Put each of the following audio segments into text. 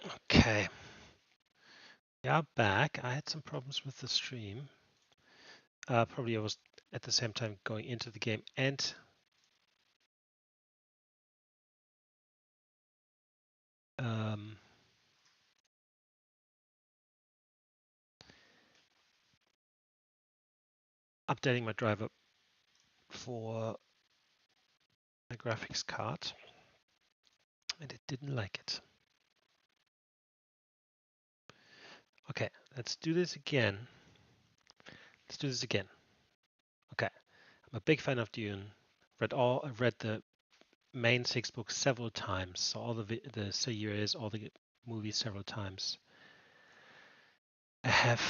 Okay. We are back. I had some problems with the stream. Probably I was at the same time going into the game and updating my driver for my graphics card, and it didn't like it. Okay, let's do this again. Okay, I'm a big fan of Dune. I've read the main 6 books several times, so all the series, all the movies several times. I have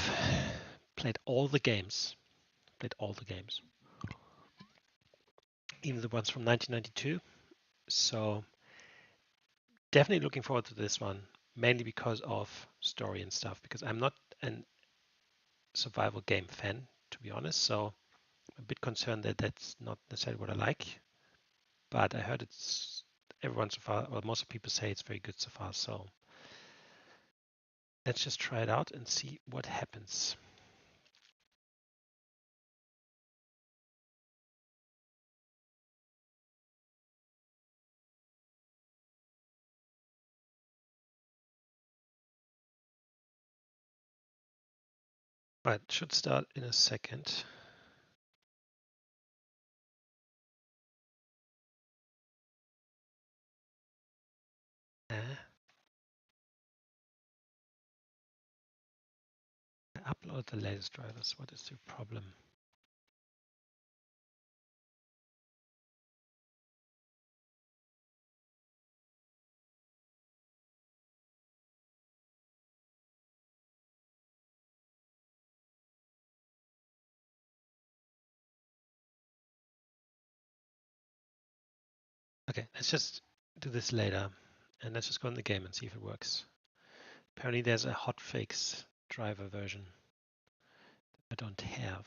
played all the games, even the ones from 1992. So definitely looking forward to this one, mainly because of story and stuff. Because I'm not a survival game fan, to be honest. So I'm a bit concerned that that's not necessarily what I like. But I heard everyone so far, or most people say it's very good so far. So let's just try it out and see what happens. Right, should start in a second. I upload the latest drivers. What is the problem? Okay, let's just do this later. And let's just go in the game and see if it works. Apparently there's a hotfix driver version I don't have.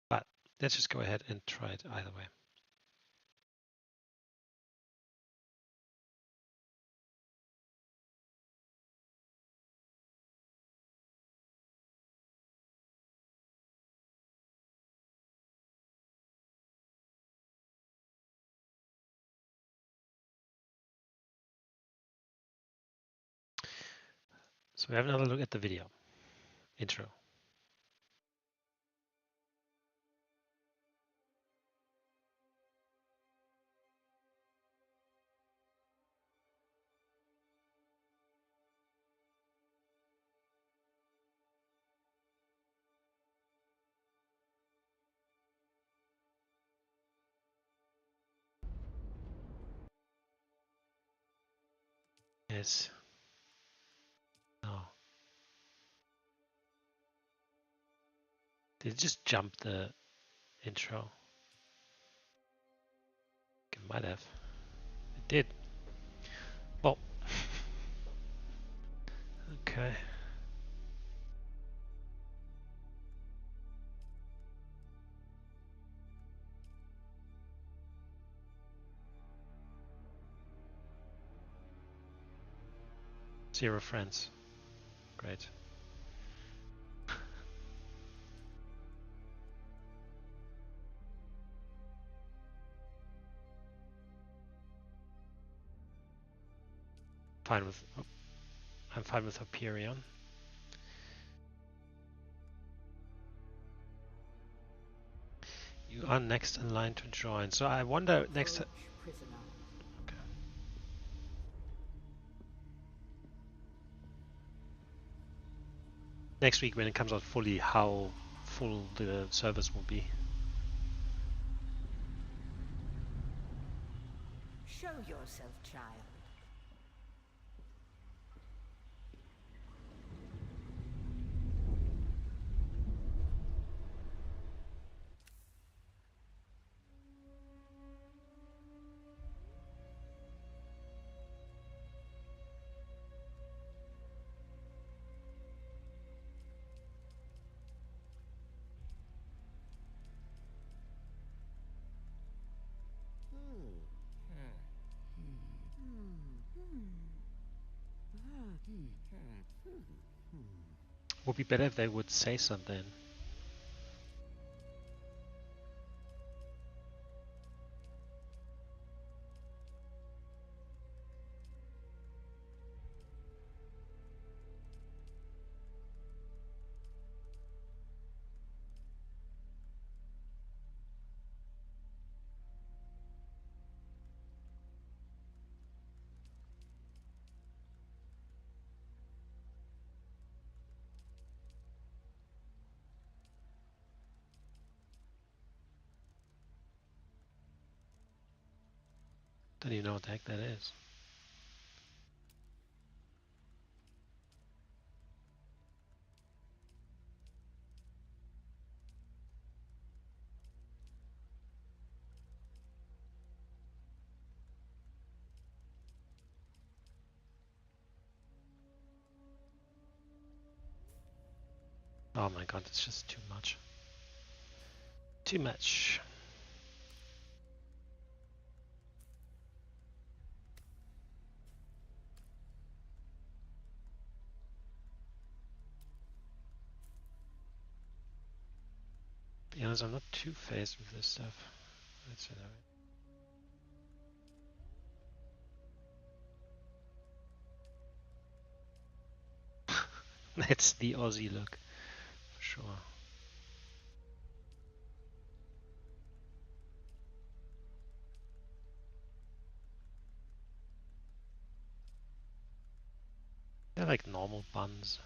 But let's just go ahead and try it either way. So we have another look at the video intro. Yes. No. Did it just jump the intro? It might have. It did. Well. Okay. Zero friends. Great. Fine with. I'm fine with Hyperion. You are next in line to join. So I wonder next. Okay. Next week when it comes out fully, how full the service will be. Show yourself, child. Would be better if they would say something. Don't even know what the heck that is. Oh my god, it's just too much. Too much. To be honest, I'm not too phased with this stuff. Let's say that. That's the Aussie look, for sure. They're like normal buns.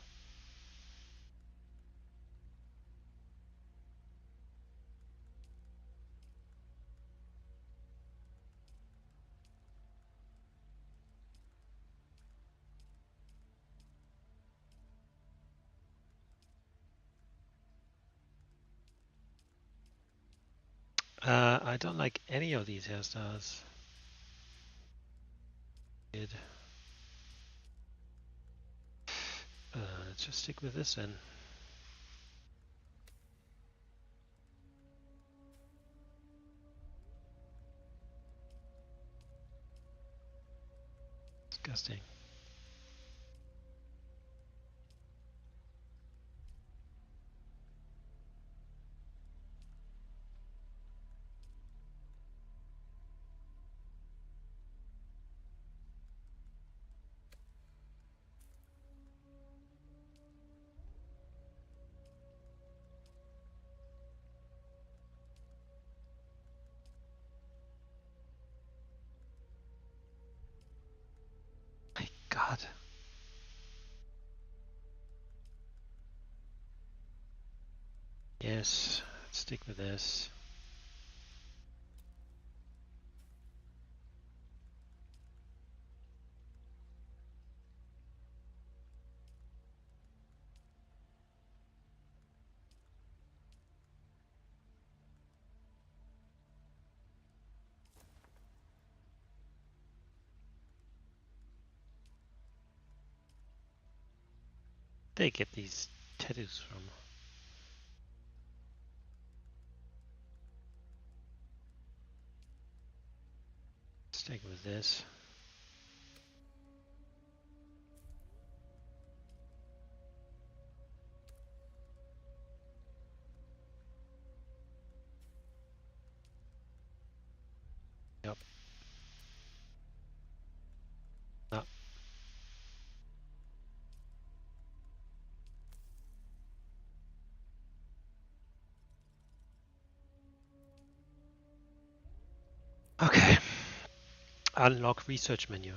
I don't like any of these hairstyles. Good. Let's just stick with this then. Disgusting. My god. Yes, let's stick with this. They get these tattoos from. Stick with this. Yep. No. Okay. Unlock research menu.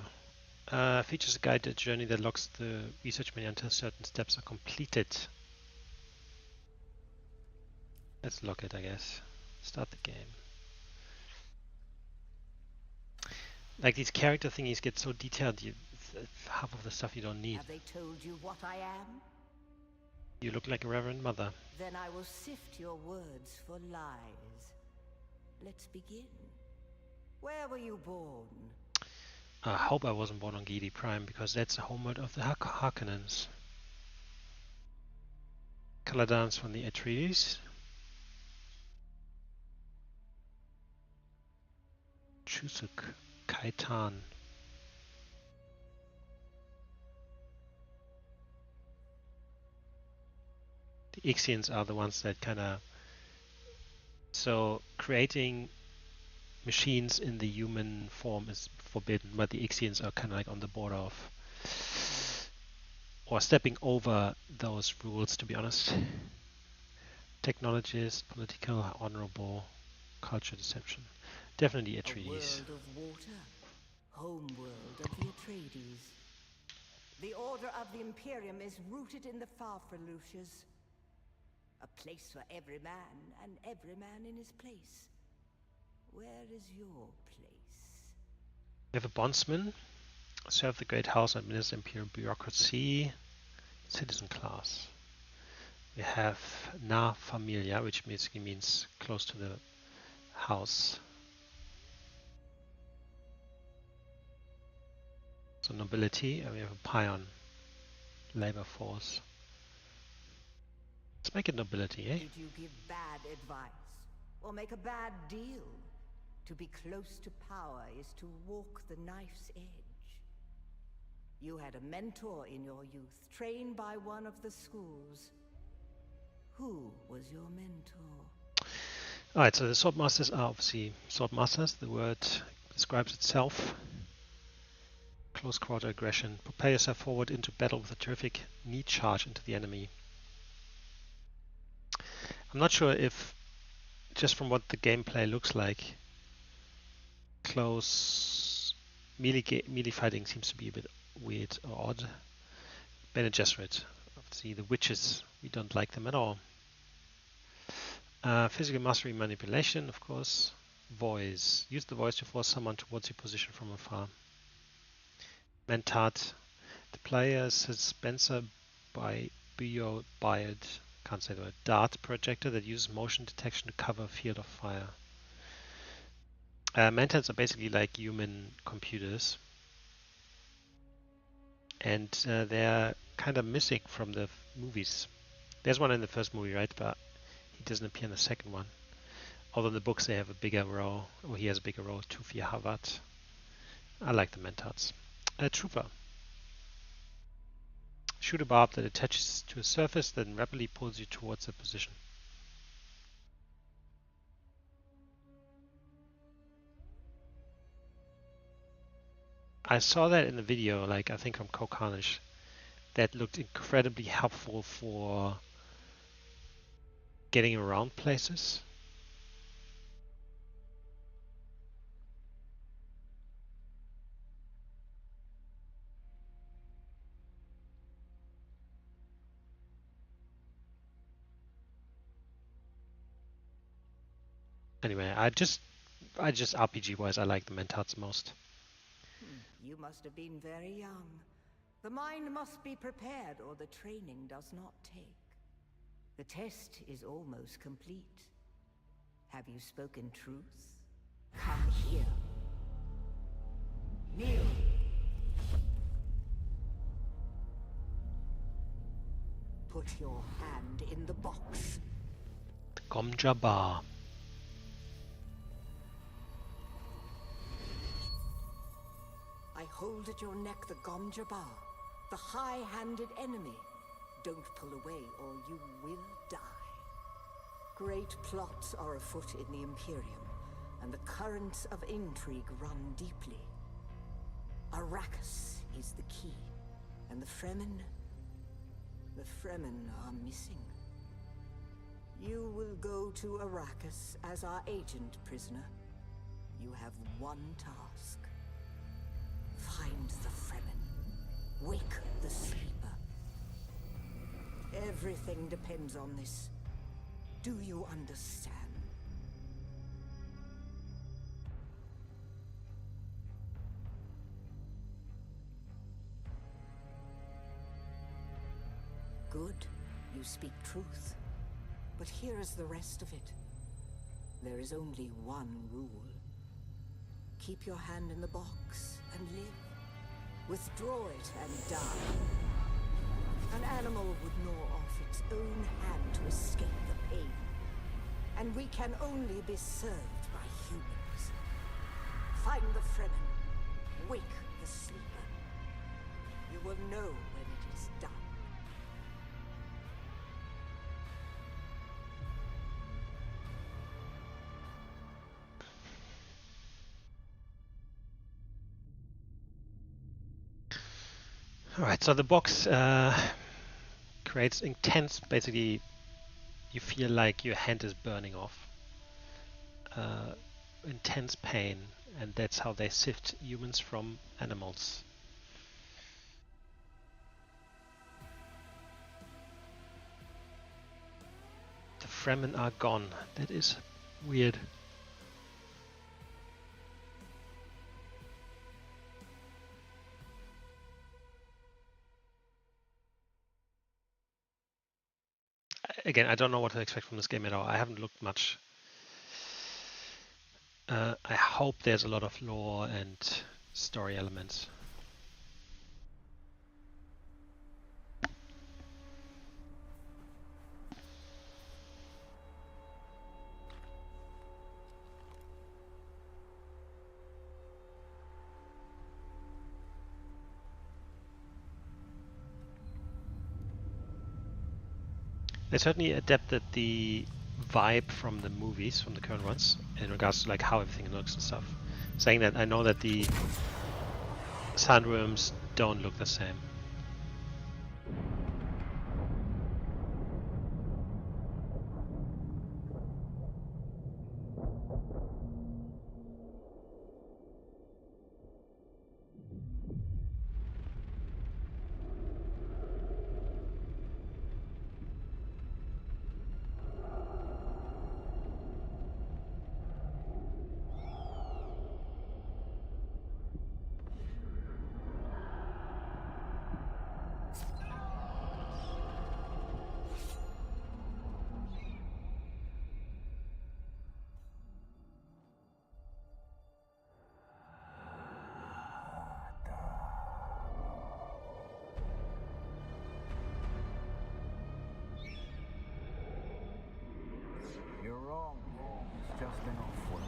Features a guided journey that locks the research menu until certain steps are completed. Let's lock it, I guess. Start the game. Like these character thingies get so detailed, half of the stuff you don't need. Have they told you what I am? You look like a Reverend Mother. Then I will sift your words for lies. Let's begin. Where were you born? I hope I wasn't born on Gedi Prime, because that's the homeworld of the Harkonnens. Color dance from the Atreides. Chusuk. Kaitan. The Ixians are the ones that kind of, so creating machines in the human form is forbidden, but the Ixians are kind of like on the border of, or stepping over those rules, to be honest. Technologies, political, honorable, culture, deception. Definitely A Atreides. world of water, homeworld of the Atreides. The order of the Imperium is rooted in the Farfaluches. A place for every man, and every man in his place. Where is your place? We have a bondsman, serve the great house, administer imperial bureaucracy, citizen class. We have na familia, which basically means close to the house. So nobility, and we have a pion, labor force. Let's make it nobility, eh? Did you give bad advice? Or make a bad deal? To be close to power is to walk the knife's edge. You had a mentor in your youth, trained by one of the schools. Who was your mentor? Alright, so the swordmasters are obviously swordmasters. The word describes itself. Close quarter aggression. Prepare yourself forward into battle with a terrific knee charge into the enemy. I'm not sure if, just from what the gameplay looks like, close melee fighting seems to be a bit weird or odd. Bene Gesserit. Obviously the witches, we don't like them at all. Physical mastery, manipulation, of course. Voice. Use the voice to force someone towards your position from afar. Mentat. The player says Spencer by Biod, can't say the word, dart projector that uses motion detection to cover a field of fire. Mentats are basically like human computers, and they're kind of missing from the movies. There's one in the first movie, right? But he doesn't appear in the second one. Although in the books they have a bigger role, or he has a bigger role, Tufi Havat. I like the Mentats. Trooper. Shoot a barb that attaches to a surface, then rapidly pulls you towards a position. I saw that in the video, like I think from Kokarnish, that looked incredibly helpful for getting around places. Anyway, I just RPG wise, I like the Mentats most. You must have been very young. The mind must be prepared or the training does not take. The test is almost complete. Have you spoken truth? Come here. Kneel. Put your hand in the box. Gom Jabbar. I hold at your neck the Gom Jabbar, the high-handed enemy. Don't pull away or you will die. Great plots are afoot in the Imperium, and the currents of intrigue run deeply. Arrakis is the key, and the Fremen are missing. You will go to Arrakis as our agent, prisoner. You have one task. Find the Fremen. Wake the sleeper. Everything depends on this. Do you understand? Good. You speak truth. But here is the rest of it. There is only one rule. Keep your hand in the box and live. Withdraw it and die. An animal would gnaw off its own hand to escape the pain. And we can only be served by humans. Find the Fremen. Wake the sleeper. You will know when it is done. All right, so the box creates intense, basically, you feel like your hand is burning off. Uh, Intense pain, and that's how they sift humans from animals. The Fremen are gone. That is weird. Again, I don't know what to expect from this game at all. I haven't looked much. I hope there's a lot of lore and story elements. They certainly adapted the vibe from the movies, from the current ones, in regards to like how everything looks and stuff. Saying that, I know that the sandworms don't look the same. You're wrong. It's just an off-world.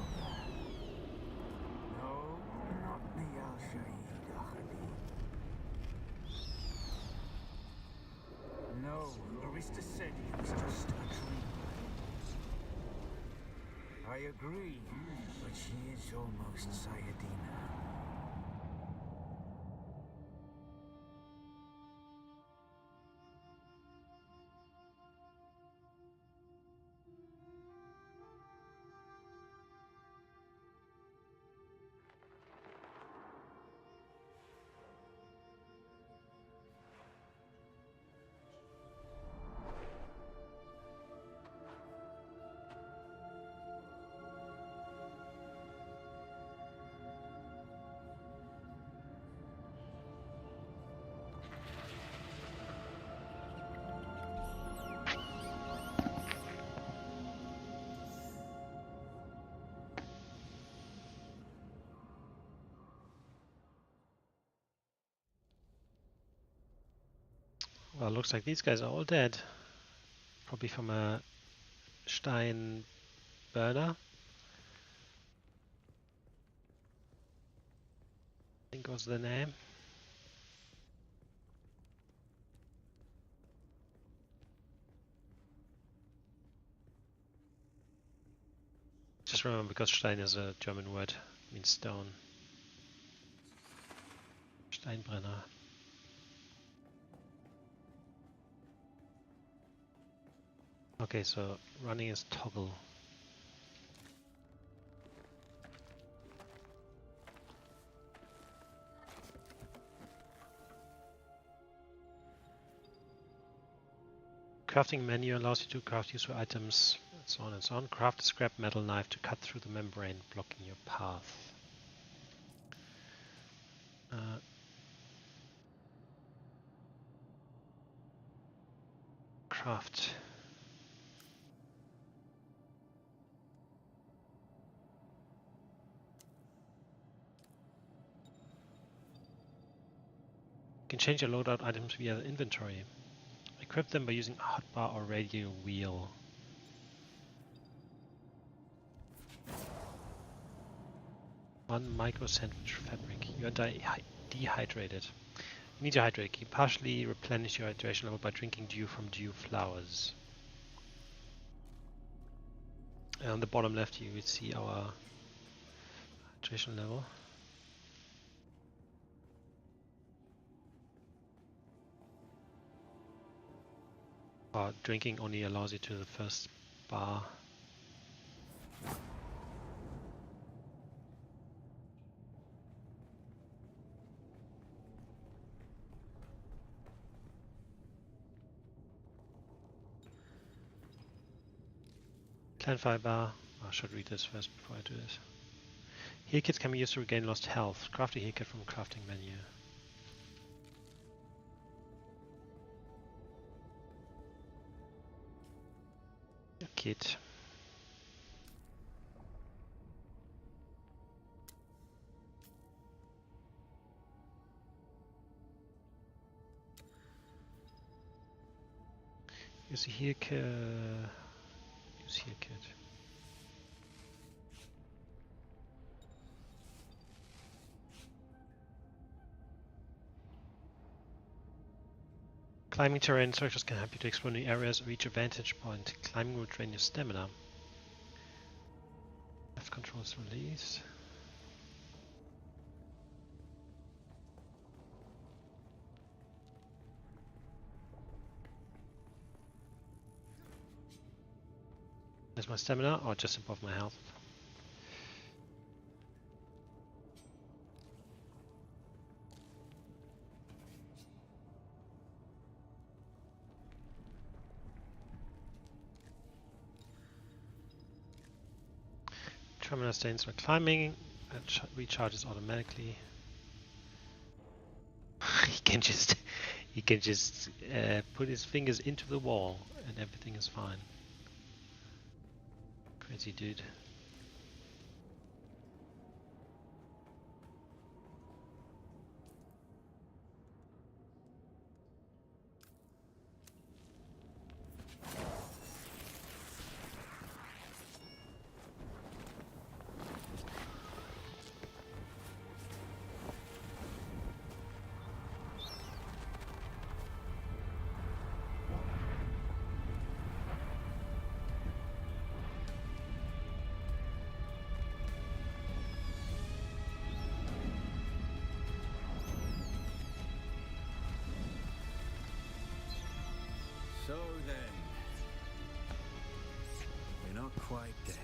No, not the Al-Shaheed Ahadi. No, Arista said he was just a dream. I agree, but she is almost Sayadina. Well, looks like these guys are all dead. Probably from a Stein burner. I think was the name. Just remember, because Stein is a German word, means stone. Steinbrenner. Okay, so running is toggle. Crafting menu allows you to craft useful items, and so on and so on. Craft a scrap metal knife to cut through the membrane, blocking your path. Craft. You can change your loadout items via the inventory. Equip them by using a hotbar or radio wheel. One micro sandwich fabric. You are dehydrated. You need to hydrate. You partially replenish your hydration level by drinking dew from dew flowers. And on the bottom left, you will see our hydration level. Drinking only allows you to the first bar. Clan bar. I should read this first before I do this. Heal kits can be used to regain lost health. Craft a heal kit from the crafting menu. Kit. Use a heal kit. Use heal kit. Climbing terrain structures can help you to explore new areas or reach a vantage point. Climbing will drain your stamina. Left control is released. There's my stamina, or just above my health. Terminal stains for climbing. It recharges automatically. he can just put his fingers into the wall and everything is fine. Crazy dude. So then, we're not quite dead.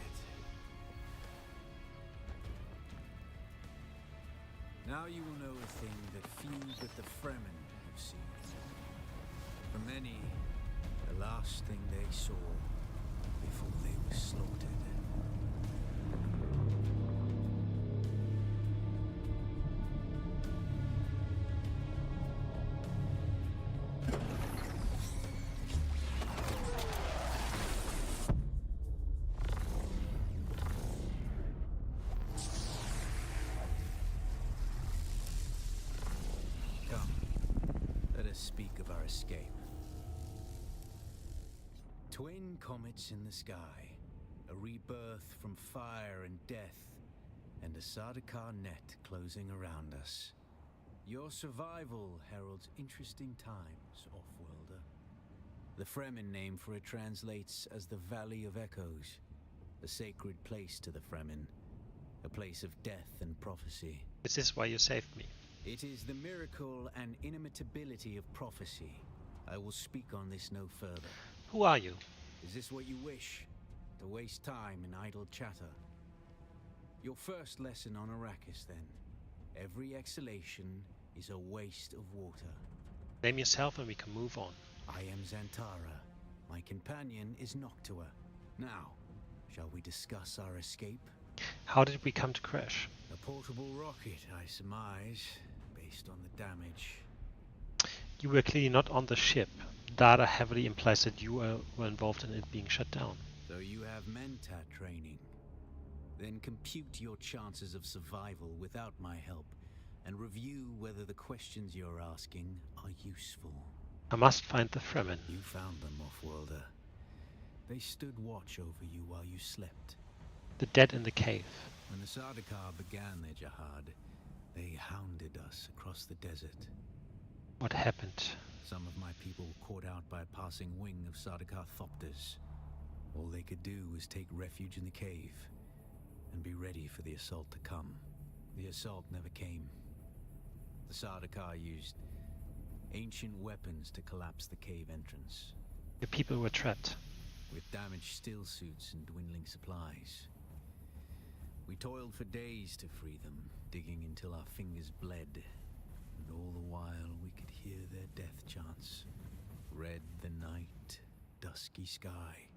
Now you will know a thing that few but the Fremen have seen. For many, the last thing they saw before they were slaughtered. Speak of our escape. Twin comets in the sky, a rebirth from fire and death, and a Sardaukar net closing around us. Your survival heralds interesting times, Offworlder. The Fremen name for it translates as the Valley of Echoes, a sacred place to the Fremen, a place of death and prophecy. Is this why you saved me? It is the miracle and inimitability of prophecy. I will speak on this no further. Who are you? Is this what you wish? To waste time in idle chatter? Your first lesson on Arrakis, then. Every exhalation is a waste of water. Name yourself and we can move on. I am Xantara. My companion is Noctua. Now, shall we discuss our escape? How did we come to crash? A portable rocket, I surmise, based on the damage. You were clearly not on the ship. Data heavily implies that you were involved in it being shut down. So you have Mentat training. Then compute your chances of survival without my help, and review whether the questions you're asking are useful. I must find the Fremen. You found them, Offworlder. They stood watch over you while you slept. The dead in the cave. When the Sardaukar began their jihad, they hounded us across the desert. What happened? Some of my people were caught out by a passing wing of Sardaukar Thopters. All they could do was take refuge in the cave and be ready for the assault to come. The assault never came. The Sardaukar used ancient weapons to collapse the cave entrance. Your people were trapped. with damaged steel suits and dwindling supplies. We toiled for days to free them, digging until our fingers bled, and all the while we could hear their death chants. Red the night, dusky sky,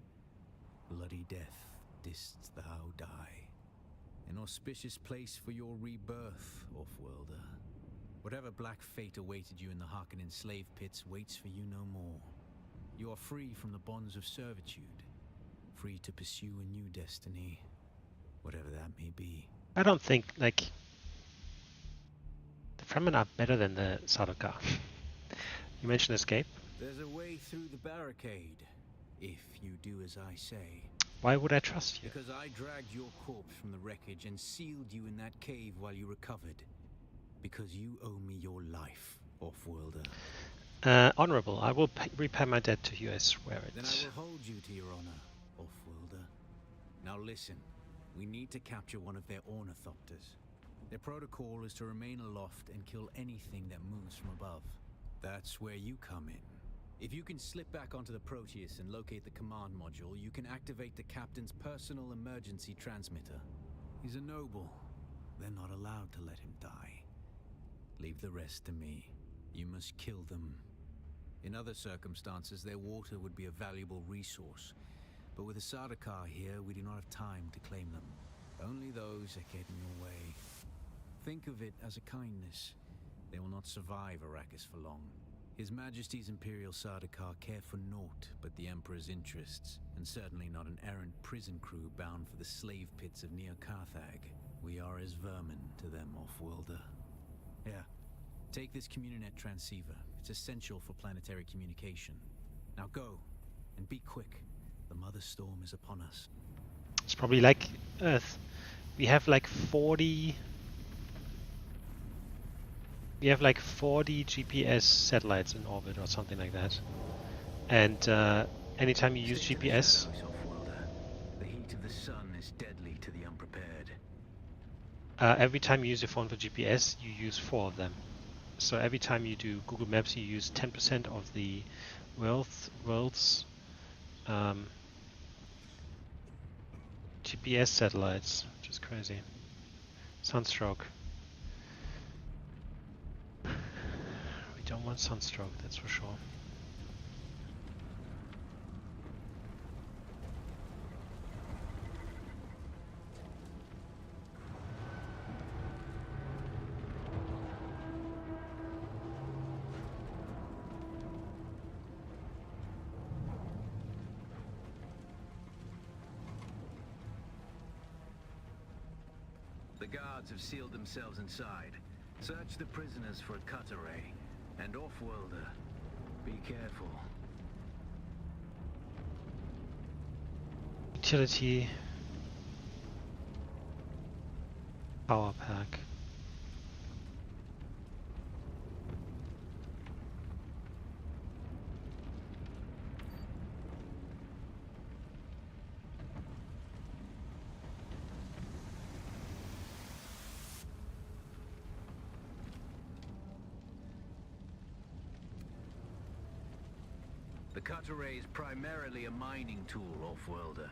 bloody death didst thou die. An auspicious place for your rebirth, Offworlder. Whatever black fate awaited you in the Harkonnen slave pits waits for you no more. You are free from the bonds of servitude, free to pursue a new destiny, whatever that may be. I don't think, like, the Fremen are better than the Sardaukar. You mentioned escape. There's a way through the barricade, if you do as I say. Why would I trust you? Because I dragged your corpse from the wreckage and sealed you in that cave while you recovered. Because you owe me your life, Offworlder. Honorable, I will repay my debt to you, I swear it. Then I will hold you to your honor, Offworlder. Now listen, we need to capture one of their ornithopters. Their protocol is to remain aloft and kill anything that moves from above. That's where you come in. If you can slip back onto the Proteus and locate the command module, you can activate the captain's personal emergency transmitter. He's a noble. They're not allowed to let him die. Leave the rest to me. You must kill them. In other circumstances, their water would be a valuable resource. But with the Sardaukar here, we do not have time to claim them. Only those that get in your way. Think of it as a kindness. They will not survive Arrakis for long. His Majesty's Imperial Sardaukar care for naught but the Emperor's interests, and certainly not an errant prison crew bound for the slave pits of Neo Carthag. We are as vermin to them, Offworlder. Here, take this Communinet transceiver. It's essential for planetary communication. Now go, and be quick. The Mother Storm is upon us. It's probably like Earth. We have like 40... We have like 40 GPS satellites in orbit or something like that. And anytime you use GPS... The heat of the sun is deadly to the unprepared. every time you use your phone for GPS, you use 4 of them. So every time you do Google Maps, you use 10% of the world's GPS satellites, which is crazy. Sunstroke. We don't want sunstroke, that's for sure. The guards have sealed themselves inside. Search the prisoners for a cut array. And Offworlder, be careful. Utility power pack. The cut array is primarily a mining tool, Offworlder.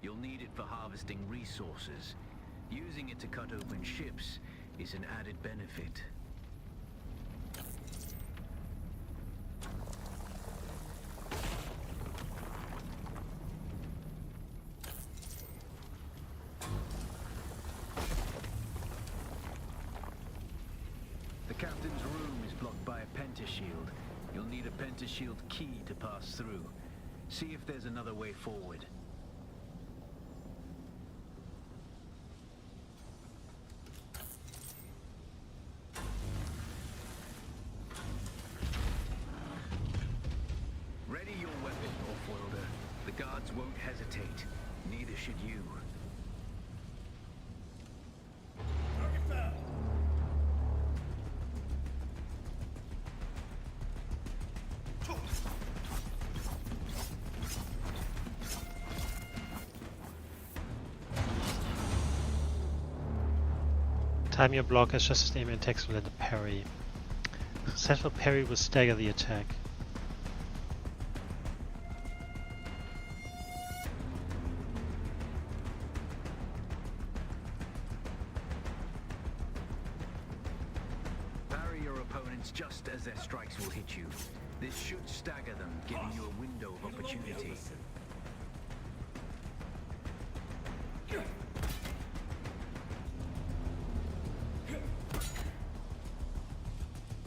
You'll need it for harvesting resources. Using it to cut open ships is an added benefit. The captain's room is blocked by a pentashield. You'll need a pentashield key to pass through. See if there's another way forward. Ready your weapon, Offworlder. The guards won't hesitate. Neither should you. Time your block as just as aim and text within the parry. Successful parry will stagger the attack. commence just as their strikes will hit you. This should stagger them, giving you a window of opportunity.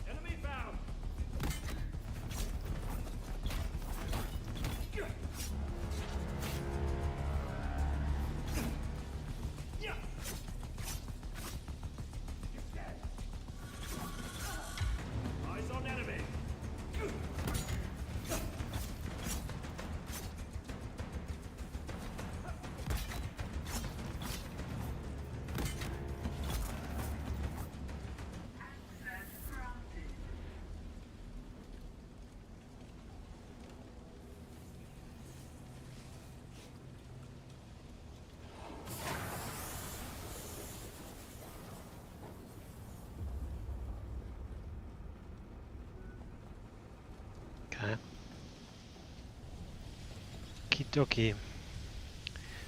Enemy found! Eyes on enemy! Okay. Kidoki.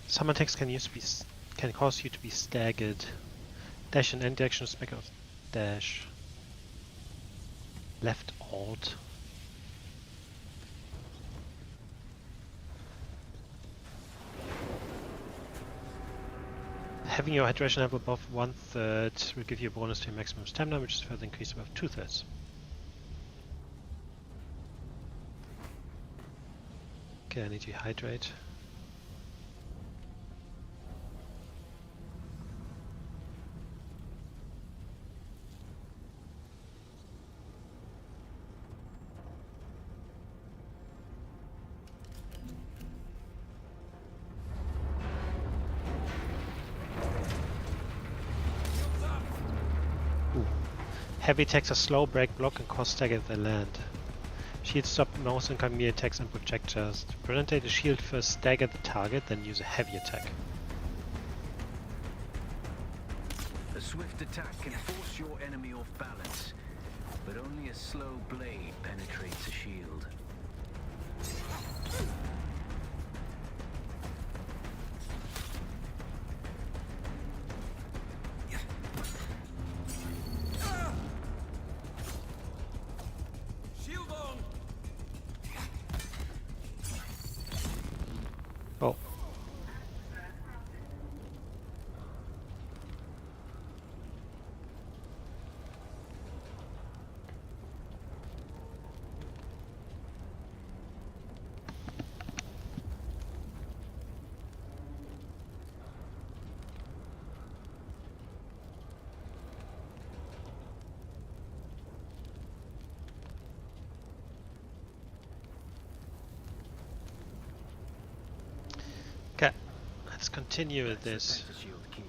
Some attacks can cause you to be staggered. Dash in any direction, spec of dash. Left alt. Having your hydration level above 1/3 will give you a bonus to your maximum stamina, which is further increased above 2/3. Okay, I need to hydrate. Ooh. Heavy attacks are slow, break, block, and cause stagger if they land. Shield stop most incoming attacks and projectiles. To prevent the shield first stagger the target, then use a heavy attack. A swift attack can force your enemy off balance, but only a slow blade penetrates a shield. Shield on! Oh. Okay, let's continue with That's this. the shield key.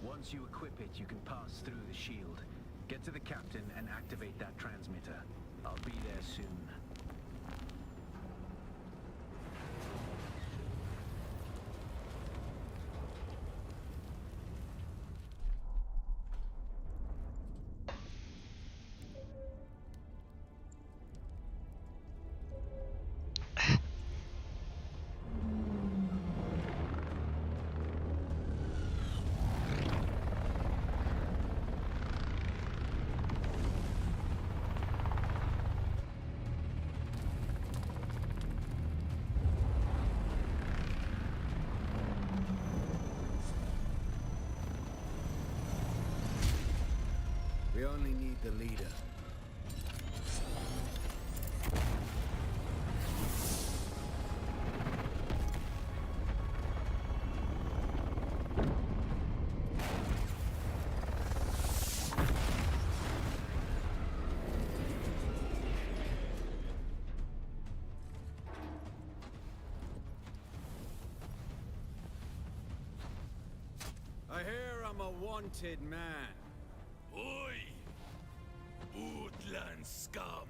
Once you equip it, you can pass through the shield. Get to the captain and activate that transmitter. I'll be there soon. We only need the leader. I hear I'm a wanted man. Oi! Utland skam!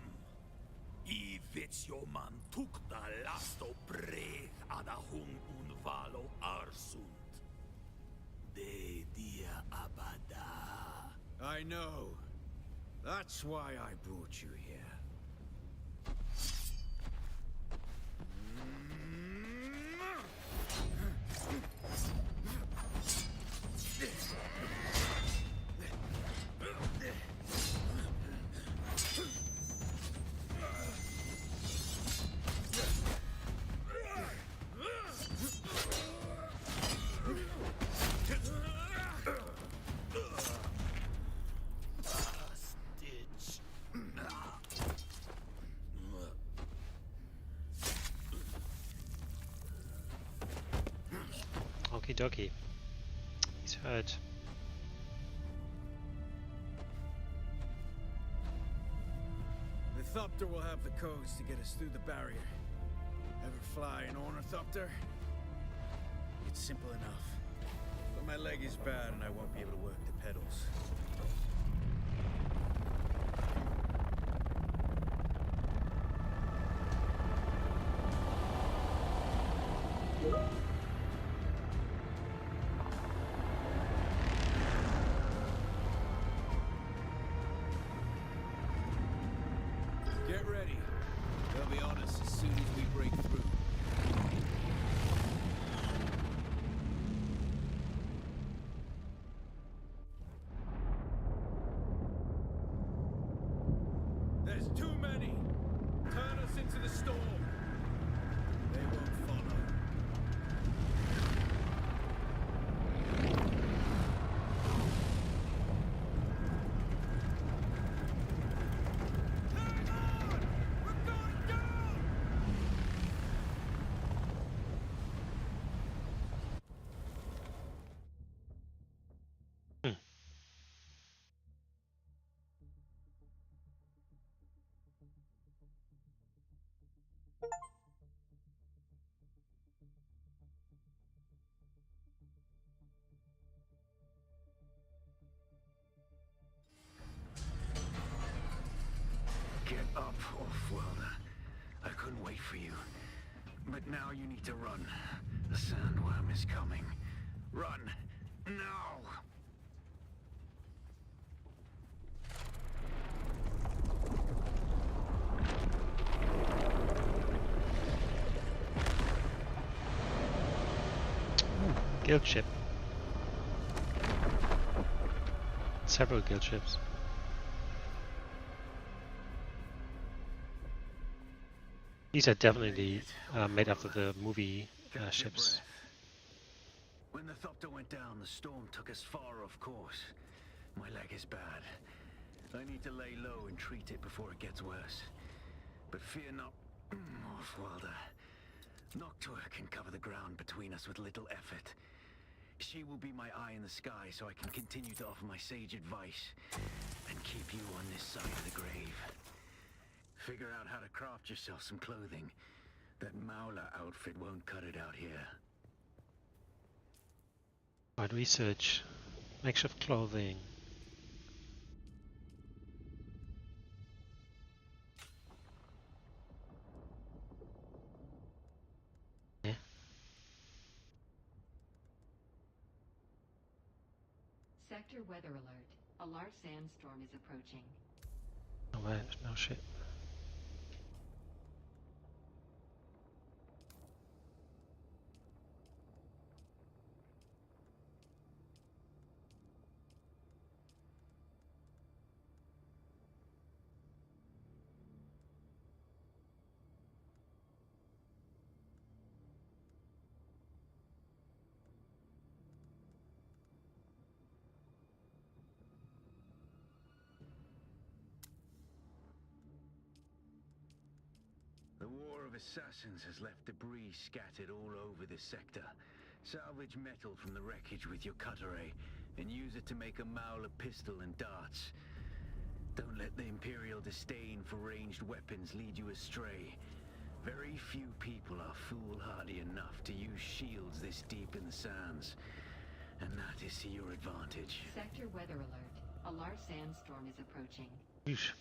I vits jo man tukta lasto breg ada hung un valo arsunt. De dia abada. I know. That's why I brought you here. dokie. He's hurt. The Thopter will have the codes to get us through the barrier. Ever fly an ornithopter? It's simple enough. But my leg is bad and I won't be able to work the pedals. Get ready. They'll be on us as soon as we break through. There's too many! Turn us into the storm! They won't follow. Hang on! We're going down! Hmm. Get up, Off-Worlder. I couldn't wait for you. But now you need to run. The sandworm is coming. Run! Now! Guild ship. Several guild ships. These are definitely made after the movie Catch your ships. breath. When the Thopter went down, the storm took us far off course. My leg is bad. I need to lay low and treat it before it gets worse. But fear not, Off-Worlder. Noctua can cover the ground between us with little effort. She will be my eye in the sky so I can continue to offer my sage advice and keep you on this side of the grave. Figure out how to craft yourself some clothing. That Mauler outfit won't cut it out here. Right, research. Makeshift clothing. Yeah. Sector weather alert. A large sandstorm is approaching. Oh, wait, no shit. The War of Assassins has left debris scattered all over this sector. Salvage metal from the wreckage with your cutter ray, and use it to make a Mauler pistol and darts. Don't let the Imperial disdain for ranged weapons lead you astray. Very few people are foolhardy enough to use shields this deep in the sands. And that is to your advantage. Sector weather alert. A large sandstorm is approaching. Yeesh.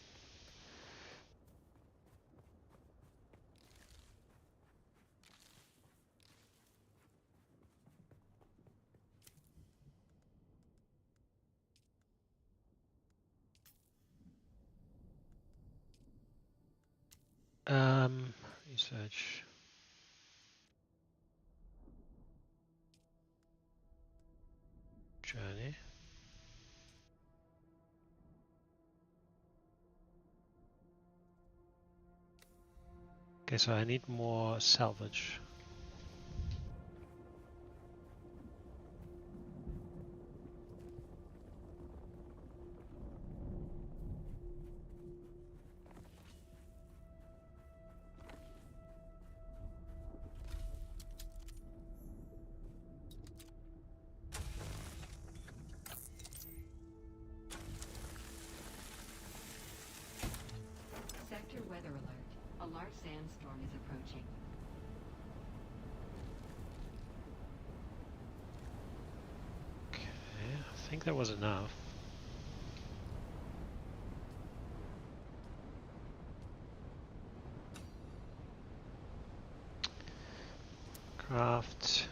Research. Journey. Okay, so I need more salvage. large sandstorm is approaching. Okay, I think that was enough. Craft.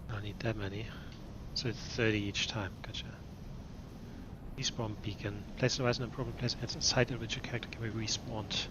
I don't need that many. So it's 30 each time. Gotcha. Respawn beacon. Place the device in an appropriate place at a site at which a character can be respawned.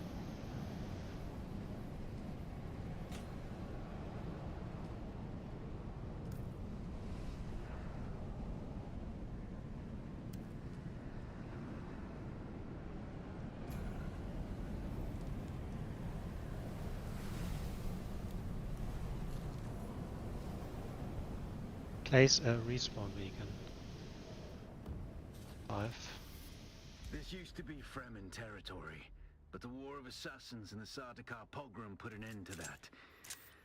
Place a respawn beacon. 5. This used to be Fremen territory, but the War of Assassins and the Sardaukar pogrom put an end to that.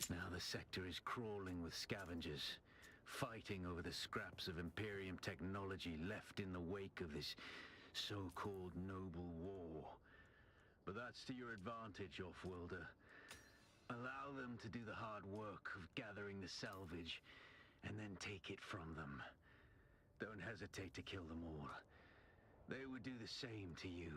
Now the sector is crawling with scavengers, fighting over the scraps of Imperium technology left in the wake of this so-called noble war. But that's to your advantage, Offworlder. Allow them to do the hard work of gathering the salvage, and then take it from them. Don't hesitate to kill them all. They would do the same to you.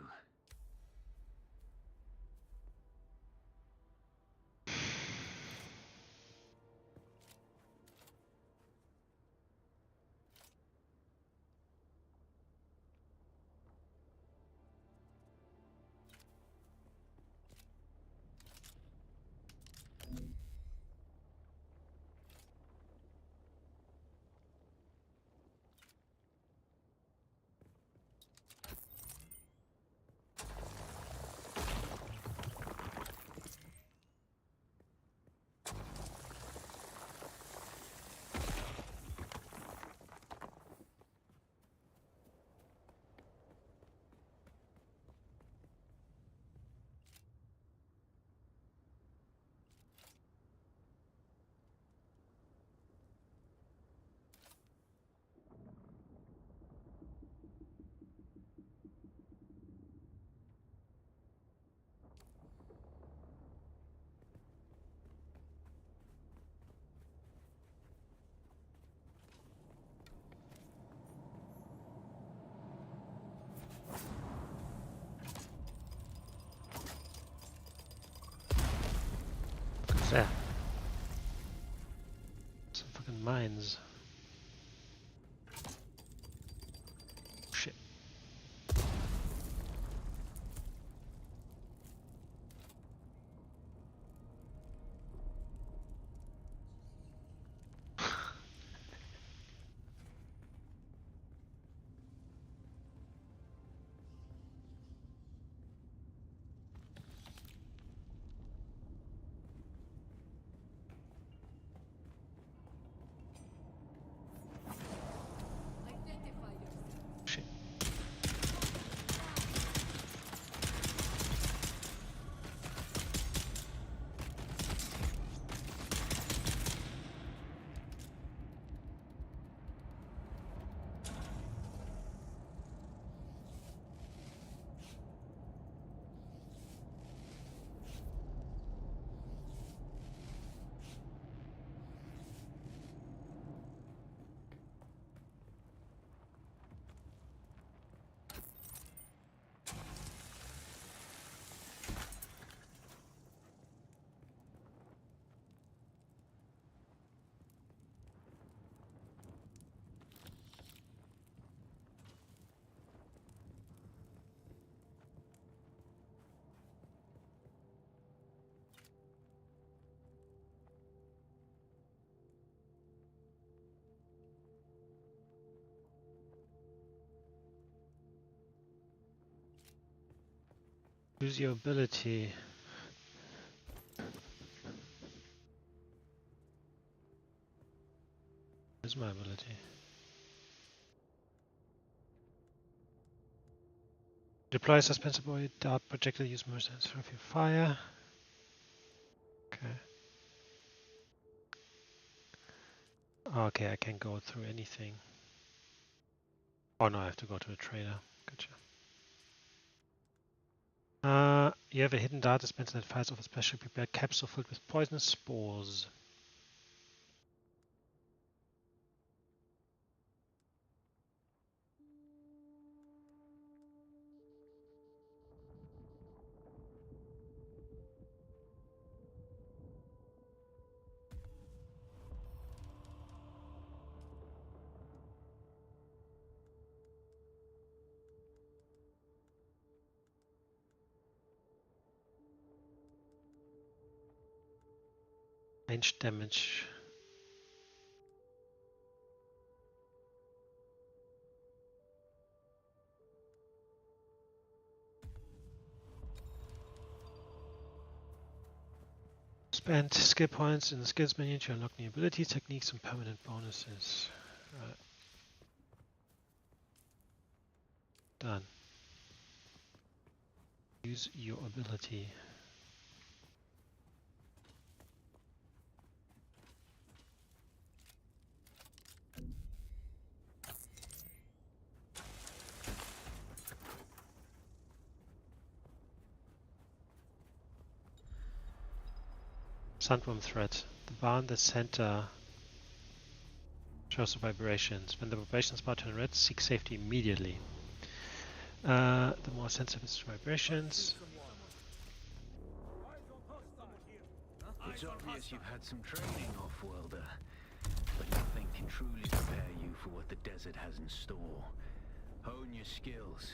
What's that? Some fucking mines. Shit. Shit. Choose your ability. Where's my ability? Deploy a suspensible dart projectile, use more sense for fire. Okay. Okay, I can go through anything. Oh no, I have to go to a trader. Gotcha. You have a hidden dart dispenser that fires off a specially prepared capsule filled with poisonous spores. Range damage. Spend skill points in the skills menu to unlock new abilities, techniques, and permanent bonuses. Right. Done. Use your ability. Sandworm threat. The bar in the center shows the vibrations. When the vibrations bar turn red, seek safety immediately. The more sensitive is to vibrations. It's obvious you've had some training, off-worlder, but nothing can truly prepare you for what the desert has in store. Hone your skills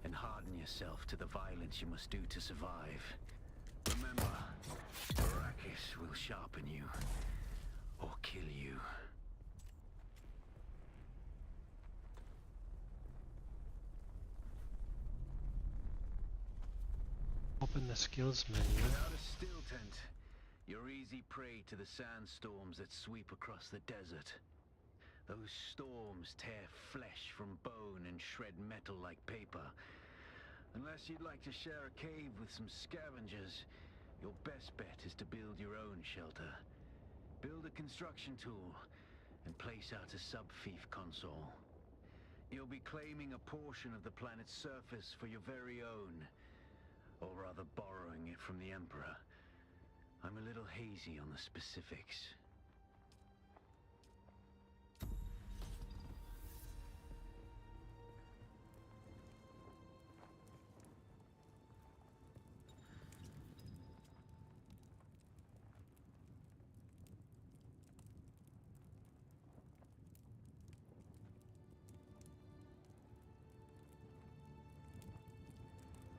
and harden yourself to the violence you must do to survive. Remember, Arrakis will sharpen you or kill you. Open the skills menu. Without a still tent, you're easy prey to the sandstorms that sweep across the desert. Those storms tear flesh from bone and shred metal like paper. Unless you'd like to share a cave with some scavengers, your best bet is to build your own shelter. Build a construction tool and place out a sub-fief console. You'll be claiming a portion of the planet's surface for your very own, or rather borrowing it from the Emperor. I'm a little hazy on the specifics.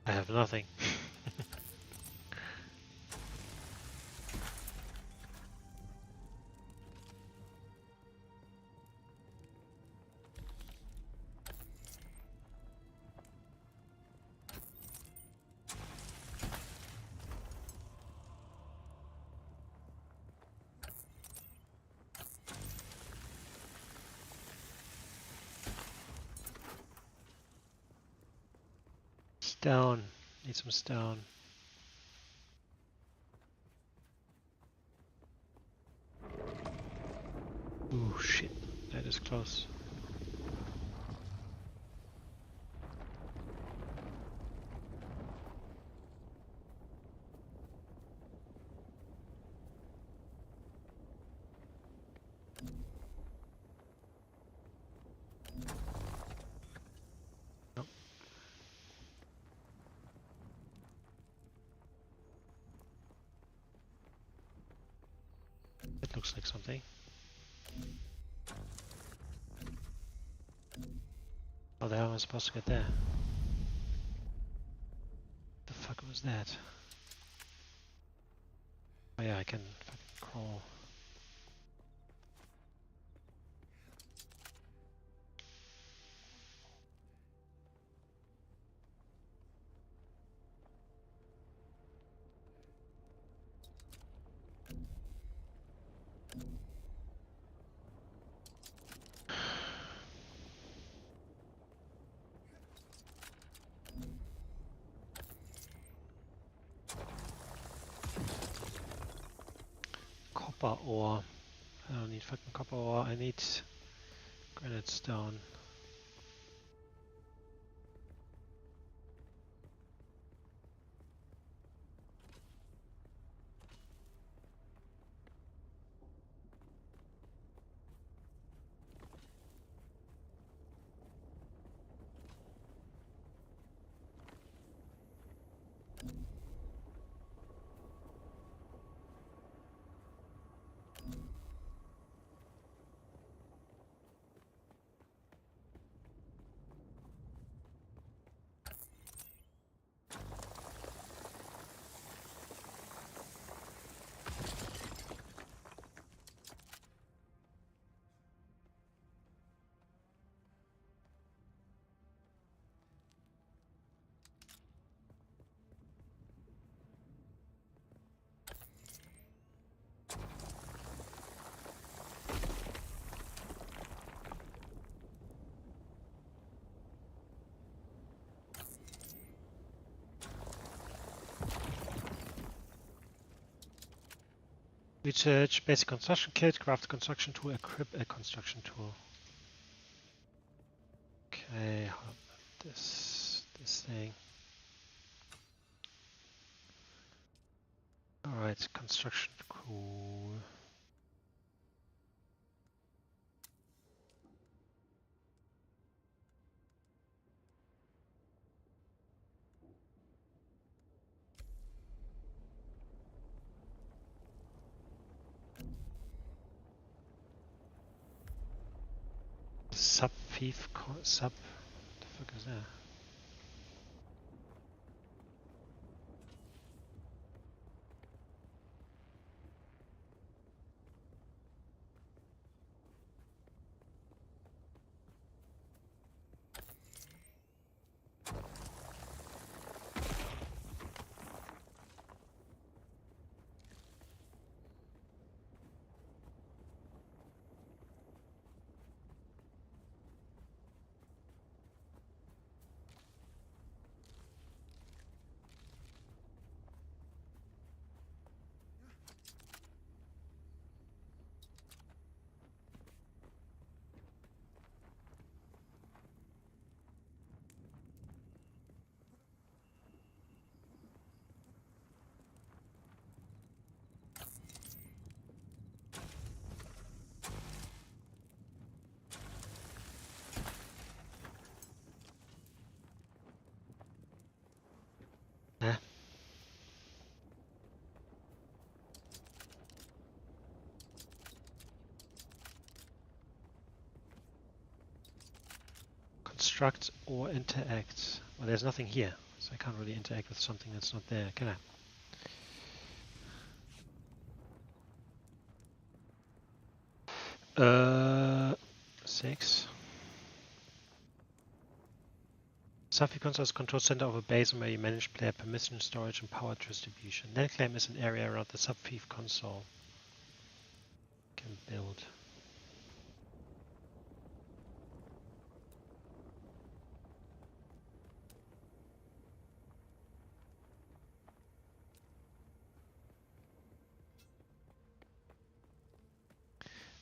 I have nothing. Stone. Need some stone. Ooh, shit. That is close. Nope. That looks like something. Oh, the hell am I supposed to get there? The fuck was that? Oh yeah, I can fucking crawl. copper ore. I don't need fucking copper ore, I need granite stone. Research basic construction kit, craft a construction tool, equip a construction tool. Okay, this thing. Alright, construction cool. Sub thief sub. What the fuck is that? Eh? Construct or interact. Well, there's nothing here, so I can't really interact with something that's not there, can I? 6. Safi console is a control center of a base where you manage player permission, storage, and power distribution. Land claim is an area around the sub-thief console. Can build.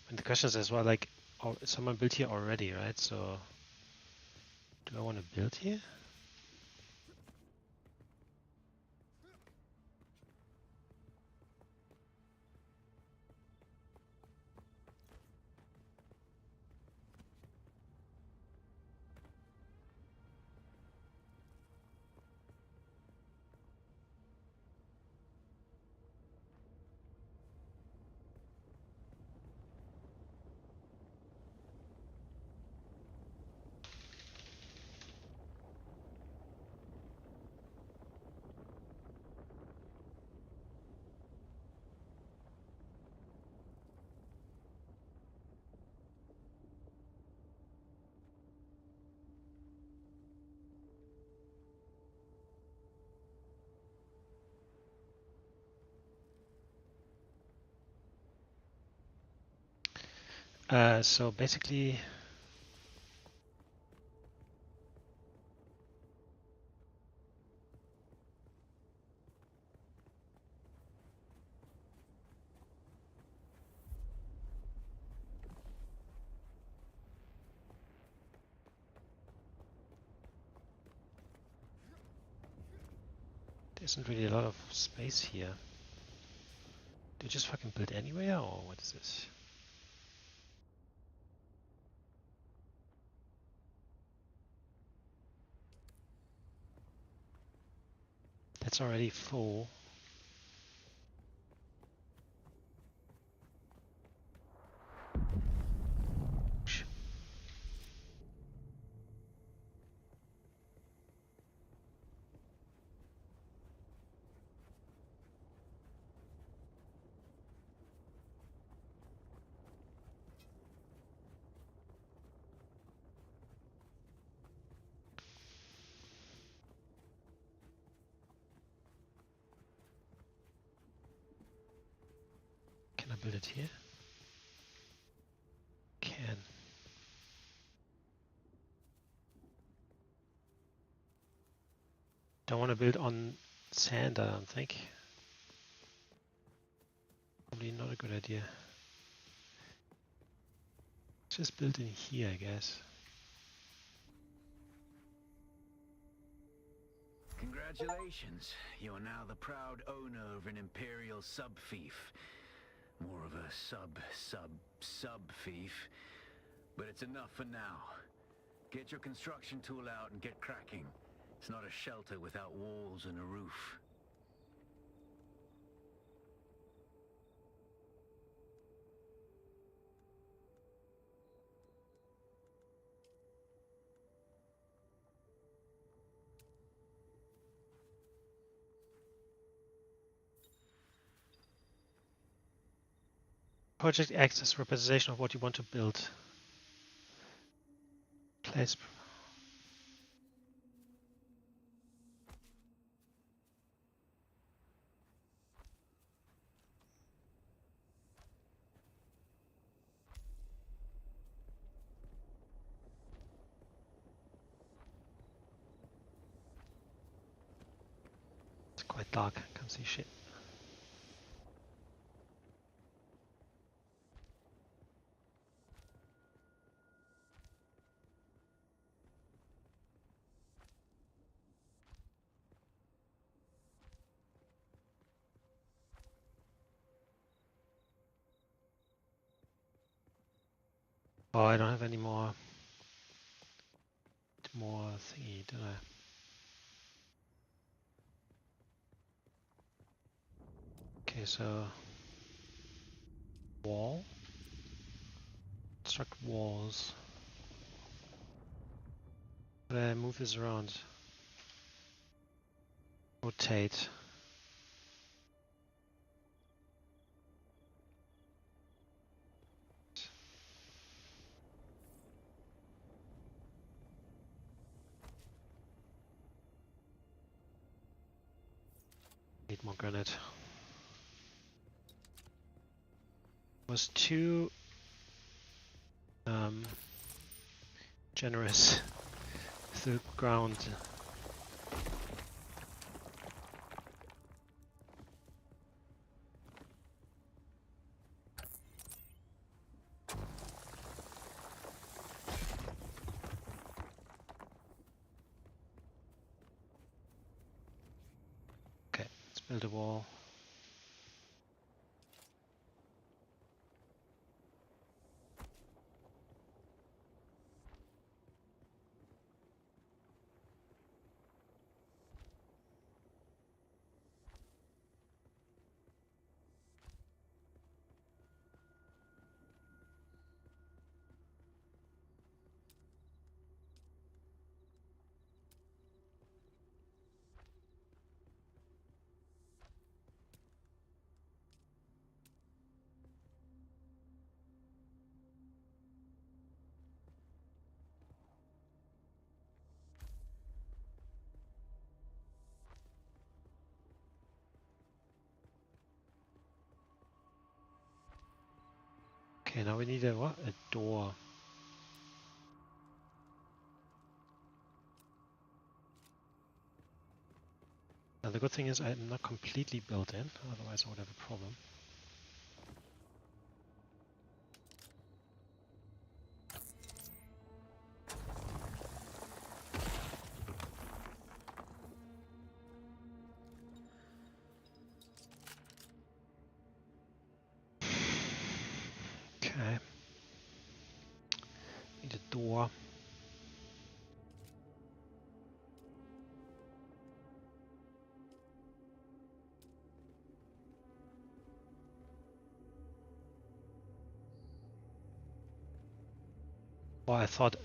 And the question is as well, like, oh, someone built here already, right? So, do I want to build here? So basically, There isn't really a lot of space here. Do you just fucking build anywhere, or what is this? That's already full. Can I build it here? Can. Don't want to build on sand, I don't think. Probably not a good idea. Just build in here, I guess. Congratulations. You are now the proud owner of an Imperial sub-fief. More of a sub-fief. But it's enough for now. Get your construction tool out and get cracking. It's not a shelter without walls and a roof. Project acts as representation of what you want to build. Place. It's quite dark, can't see shit. Oh, I don't have any more thingy, do I? Okay, so wall. Construct walls. But I move this around. Rotate. Need more granite. Was too generous with the ground. Okay, let's build a wall. Okay, now we need a what? A door. Now the good thing is I'm not completely built in, otherwise I would have a problem. Okay. Need a door. Well, I thought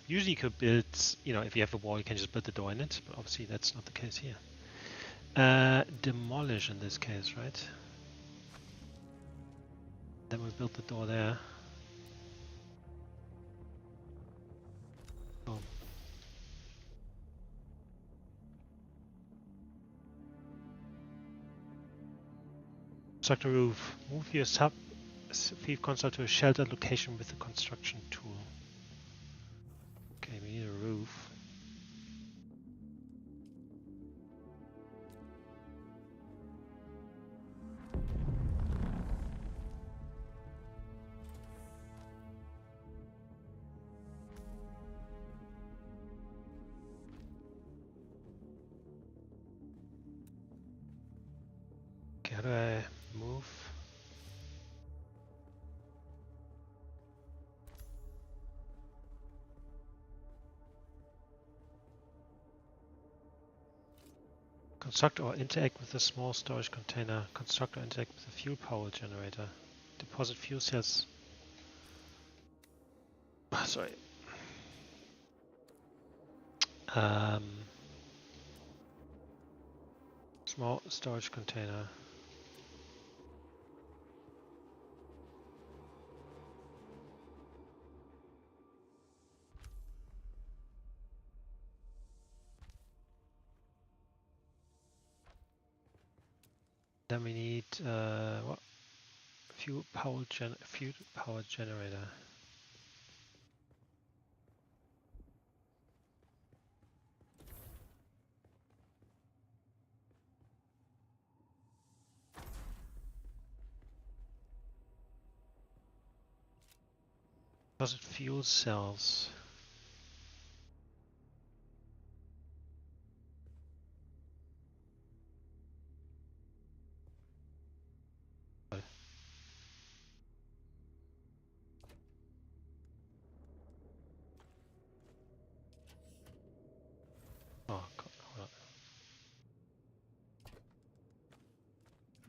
usually you could build, if you have a wall, you can just build the door in it, but obviously that's not the case here. Demolish in this case, right? Then we build the door there. Boom. Construct the roof. Move your thief console to a sheltered location with the construction tool. Okay, we need a roof. Okay, how do I move? Construct or interact with a small storage container. Construct or interact with a fuel power generator. Deposit fuel cells. Sorry. Small storage container. Then we need what? Fuel power generator. Deposit fuel cells. Oh, God, hold on.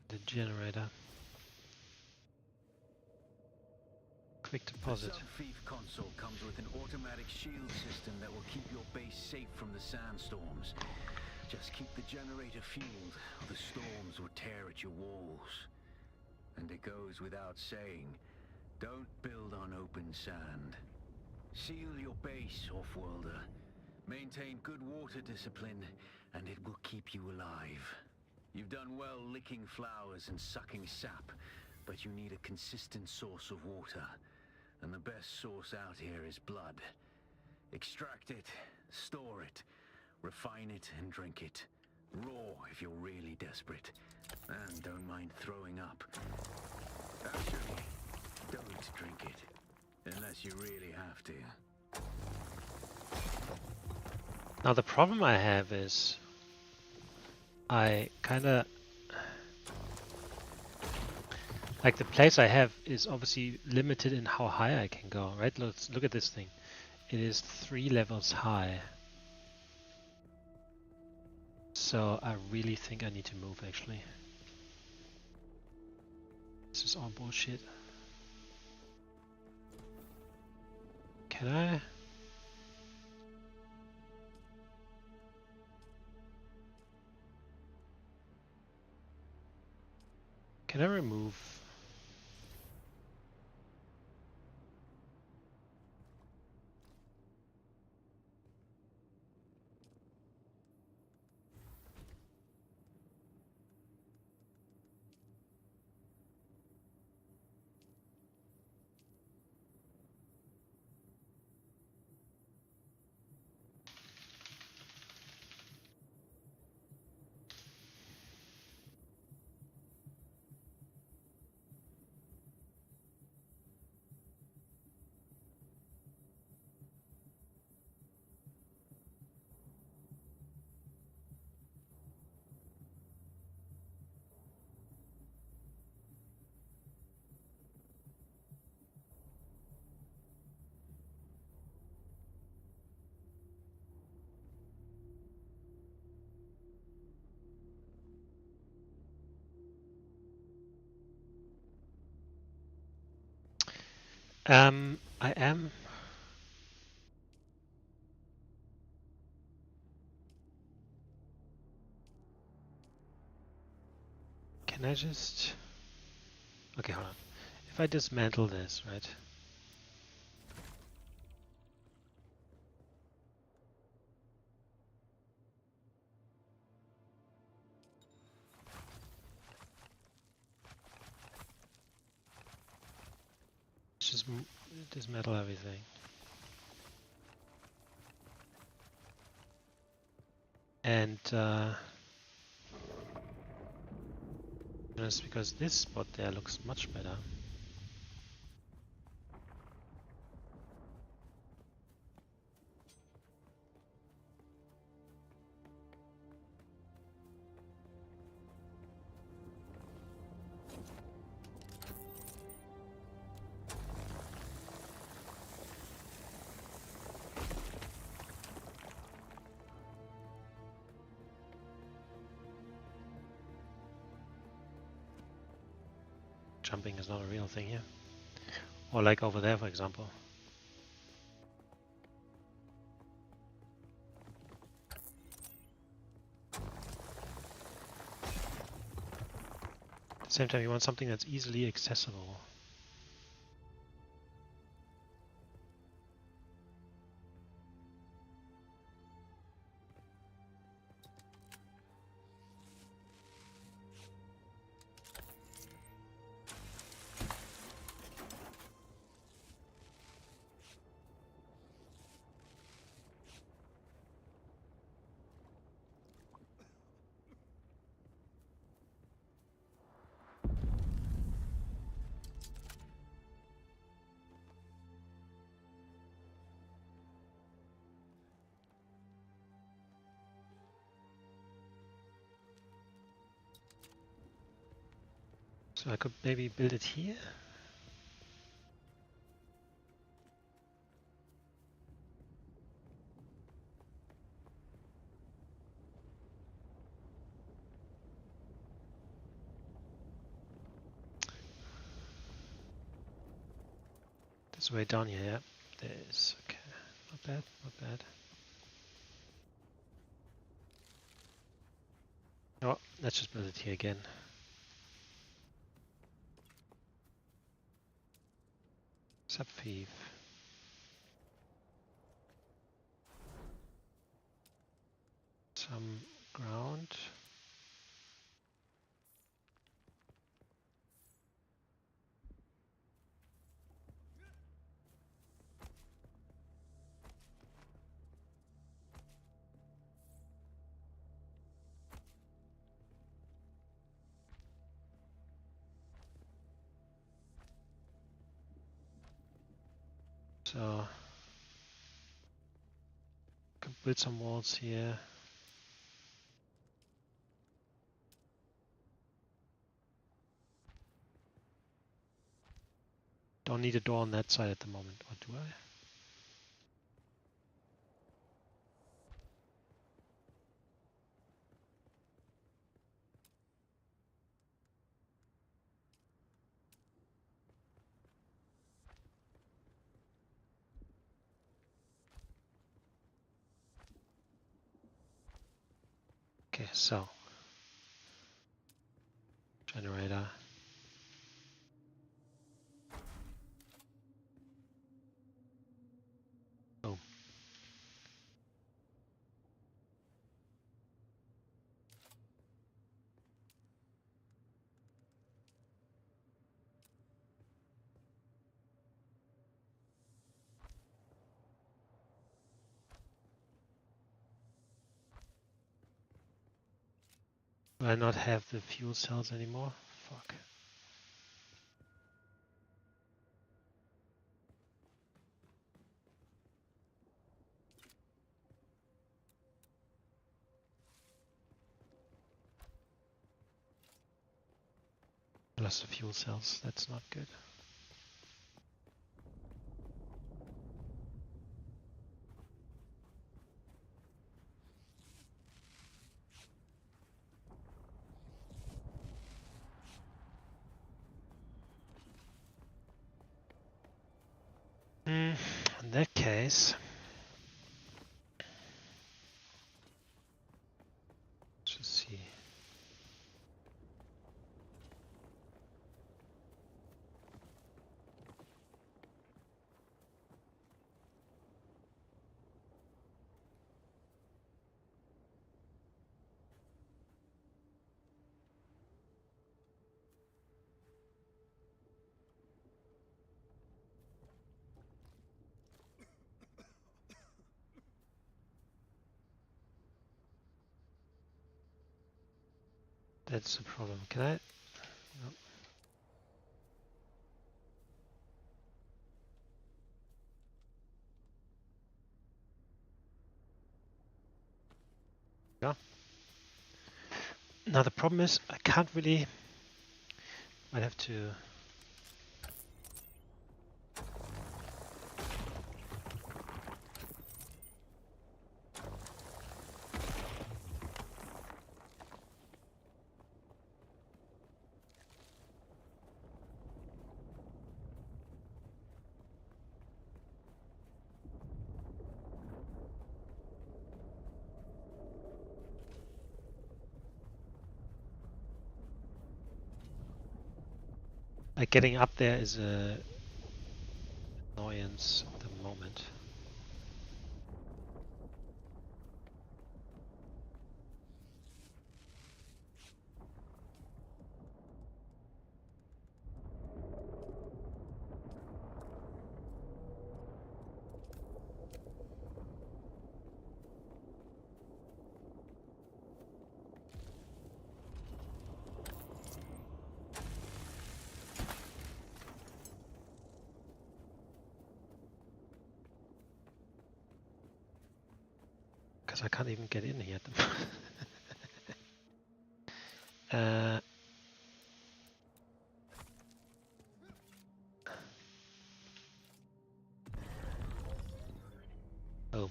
The generator. Quick deposit. The sub-thief console comes with an automatic shield system that will keep your base safe from the sandstorms. Just keep the generator fueled, or the storms will tear at your walls. And it goes without saying, don't build on open sand. Seal your base, off-worlder. Maintain good water discipline, and it will keep you alive. You've done well licking flowers and sucking sap, but you need a consistent source of water. And the best source out here is blood. Extract it, store it, refine it, and drink it. Raw if you're really desperate. And don't mind throwing up. Actually, don't drink it. Unless you really have to. Now the problem I have is I kinda like the place I have is obviously limited in how high I can go, right? Let's look at this thing. It is 3 levels high. So I really think I need to move actually. This is all bullshit. Can I? Can I remove? I am. Can I just... Okay, hold on. If I dismantle this, right? Let's just dismantle everything. And just because this spot there looks much better. Jumping is not a real thing here. Or like over there, for example. At the same time, you want something that's easily accessible. So I could maybe build it here. This way down here, yeah. There is. Okay. Not bad, not bad. Oh, let's just build it here again. Subfieve. Some ground. So could build some walls here. Don't need a door on that side at the moment, or do I? Okay, so generator. Boom. Do I not have the fuel cells anymore? Fuck. Lost the fuel cells. That's not good. case, let's just see. That's the problem. Can I? No. Yeah. Now the problem is I can't really. I'd have to. Like getting up there is a annoyance at the moment. Because I can't even get in here at the moment. Oh.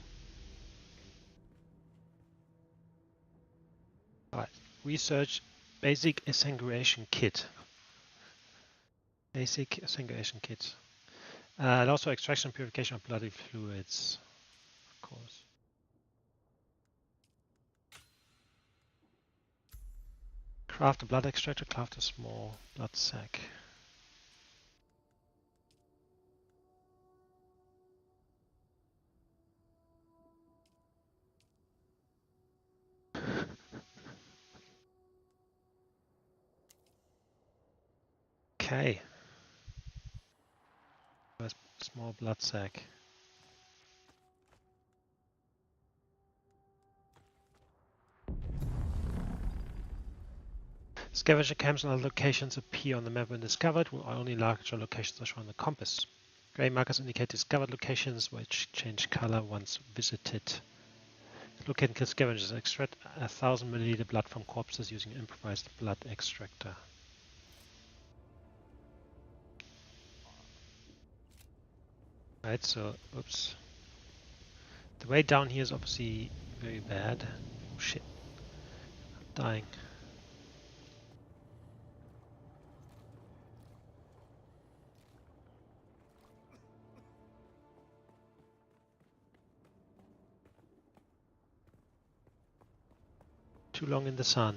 Alright. Research basic assangulation kit. Basic assangulation kit. And also extraction and purification of bloody fluids, of course. Craft a blood extractor, craft a small blood sac. Okay. A small blood sac. Scavenger camps and other locations appear on the map when discovered, while only larger locations are shown on the compass. Grey markers indicate discovered locations, which change color once visited. Locate and kill scavengers. Extract 1,000 milliliter blood from corpses using an improvised blood extractor. Right, so, oops. The way down here is obviously very bad. Oh shit. I'm dying. Too long in the sun.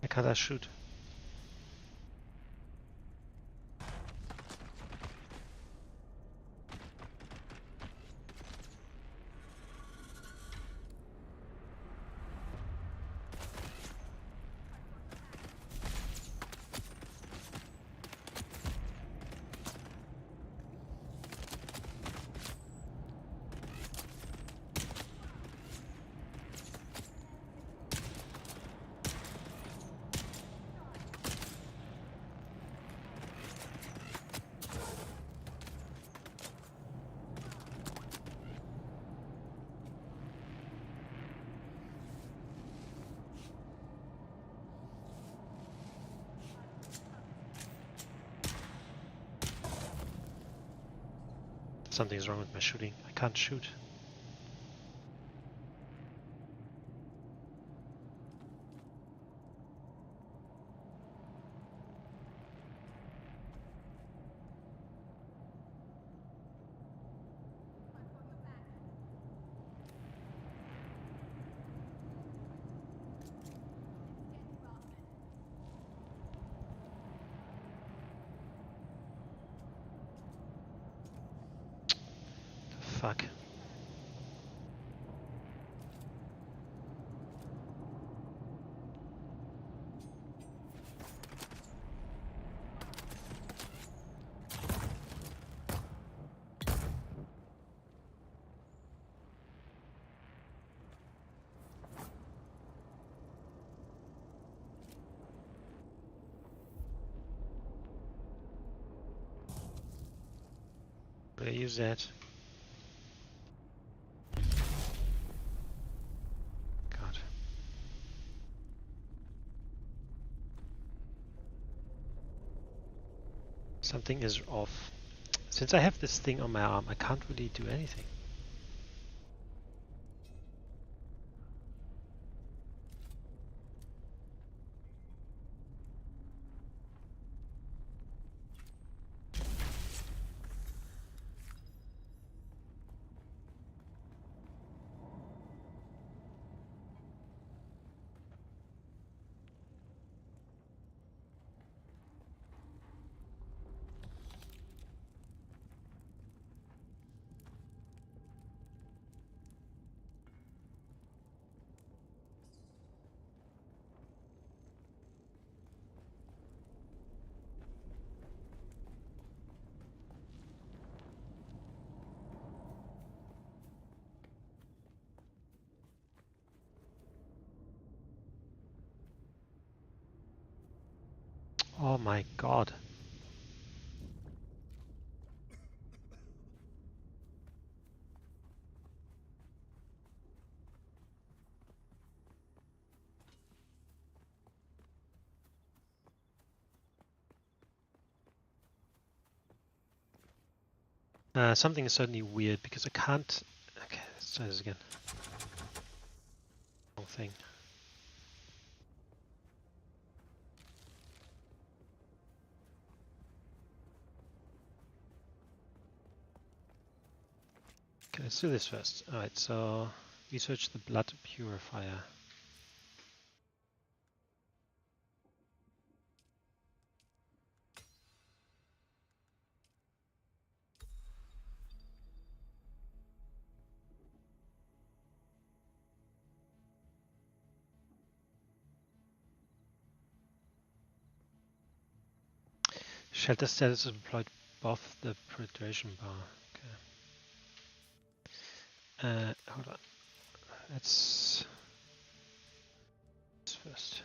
Why can't I shoot? Something's wrong with my shooting. I can't shoot. Fuck. Will I use that? God. Something is off. Since I have this thing on my arm, I can't really do anything. Oh my god. Something is certainly weird because I can't. Okay, let's try this again. Wrong thing. Okay, let's do this first. Alright, so research the blood purifier. Shelter status is employed above the predation bar. Okay. Hold on. Let's this first.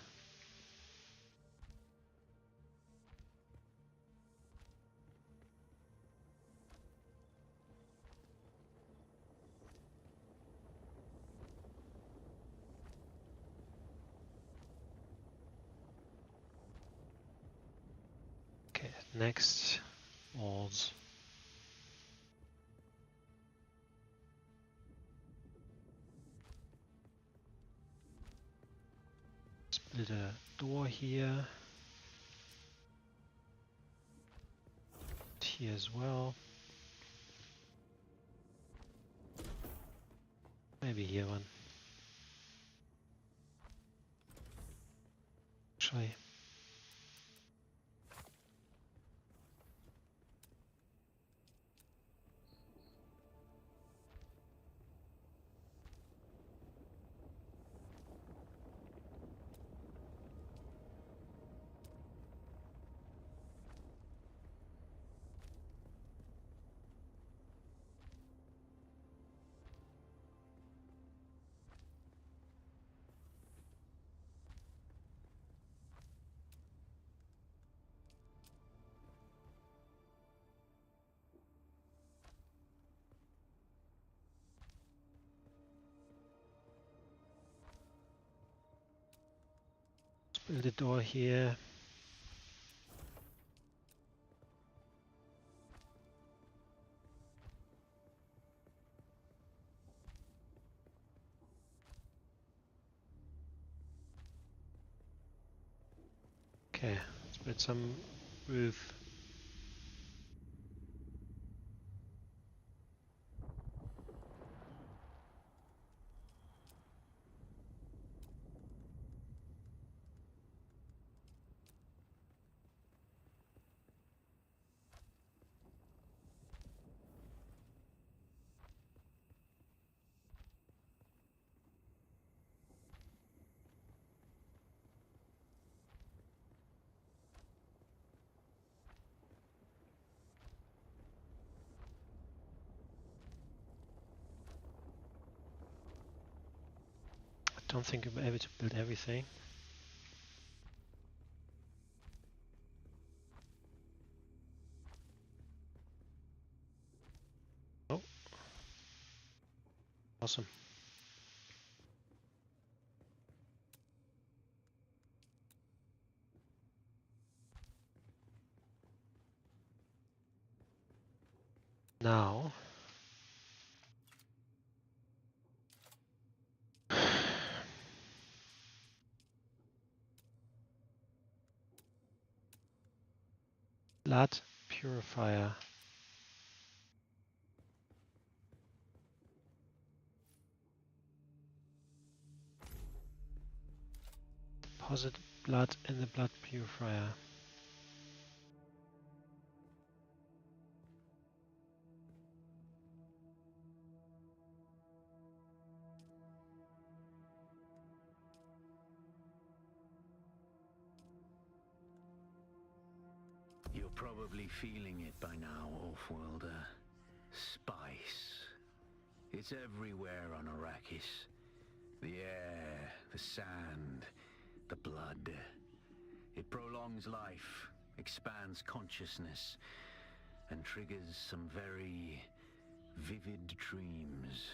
Okay, next walls. Let's build a door here. Here as well. Maybe here one. Actually. Let's build a door here. Okay, let's build some roof. I don't think we'll be able to build everything. Oh, awesome. Now, blood purifier. Deposit blood in the blood purifier. You're probably feeling it by now, Offworlder. Spice. It's everywhere on Arrakis. The air, the sand, the blood. It prolongs life, expands consciousness, and triggers some very vivid dreams.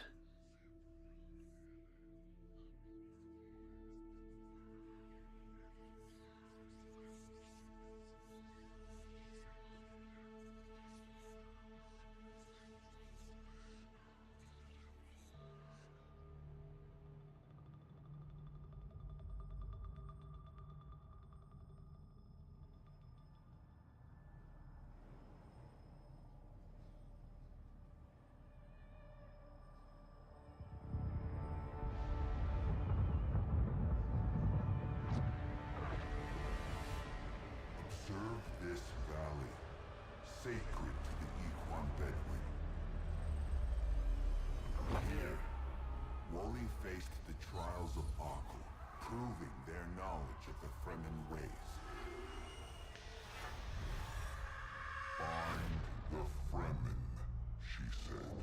Observe this valley, sacred to the Equan Bedouin. Here, Woli faced the trials of Akul, proving their knowledge of the Fremen ways. Find the Fremen, she said.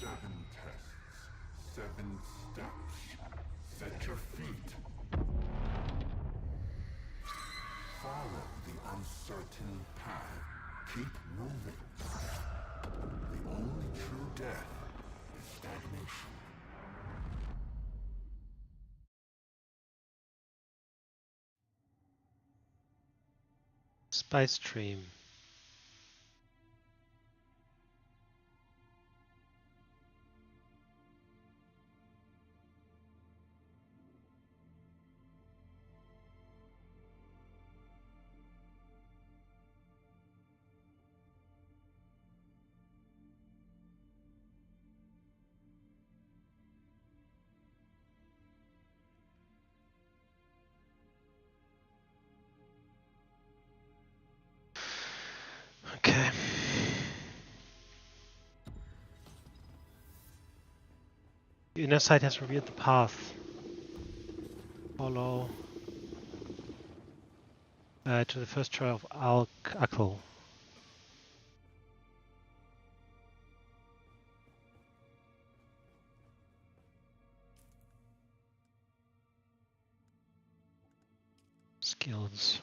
Seven tests, 7 steps. Set your feet. Follow the uncertain path. Keep moving. The only true death is stagnation. Spice stream. Okay. The inner sight has revealed the path. Follow to the first trial of Akul. Skills.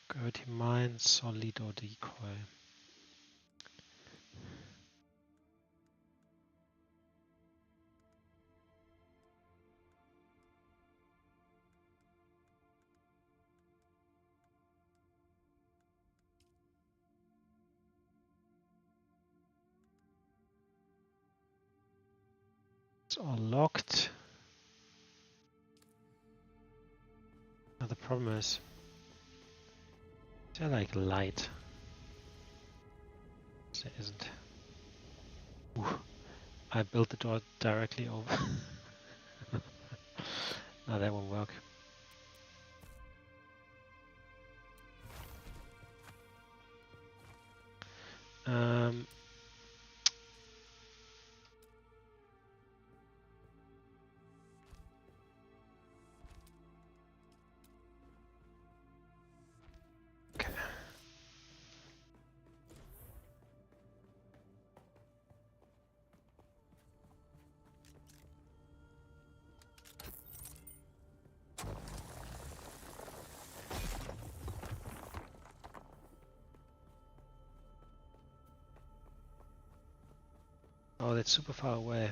Gravity mine, solid or decoy. It's all locked. Now the problem is, they're like light. There isn't. Ooh, I built the door directly over. No, that won't work. Um, okay. Oh, that's super far away.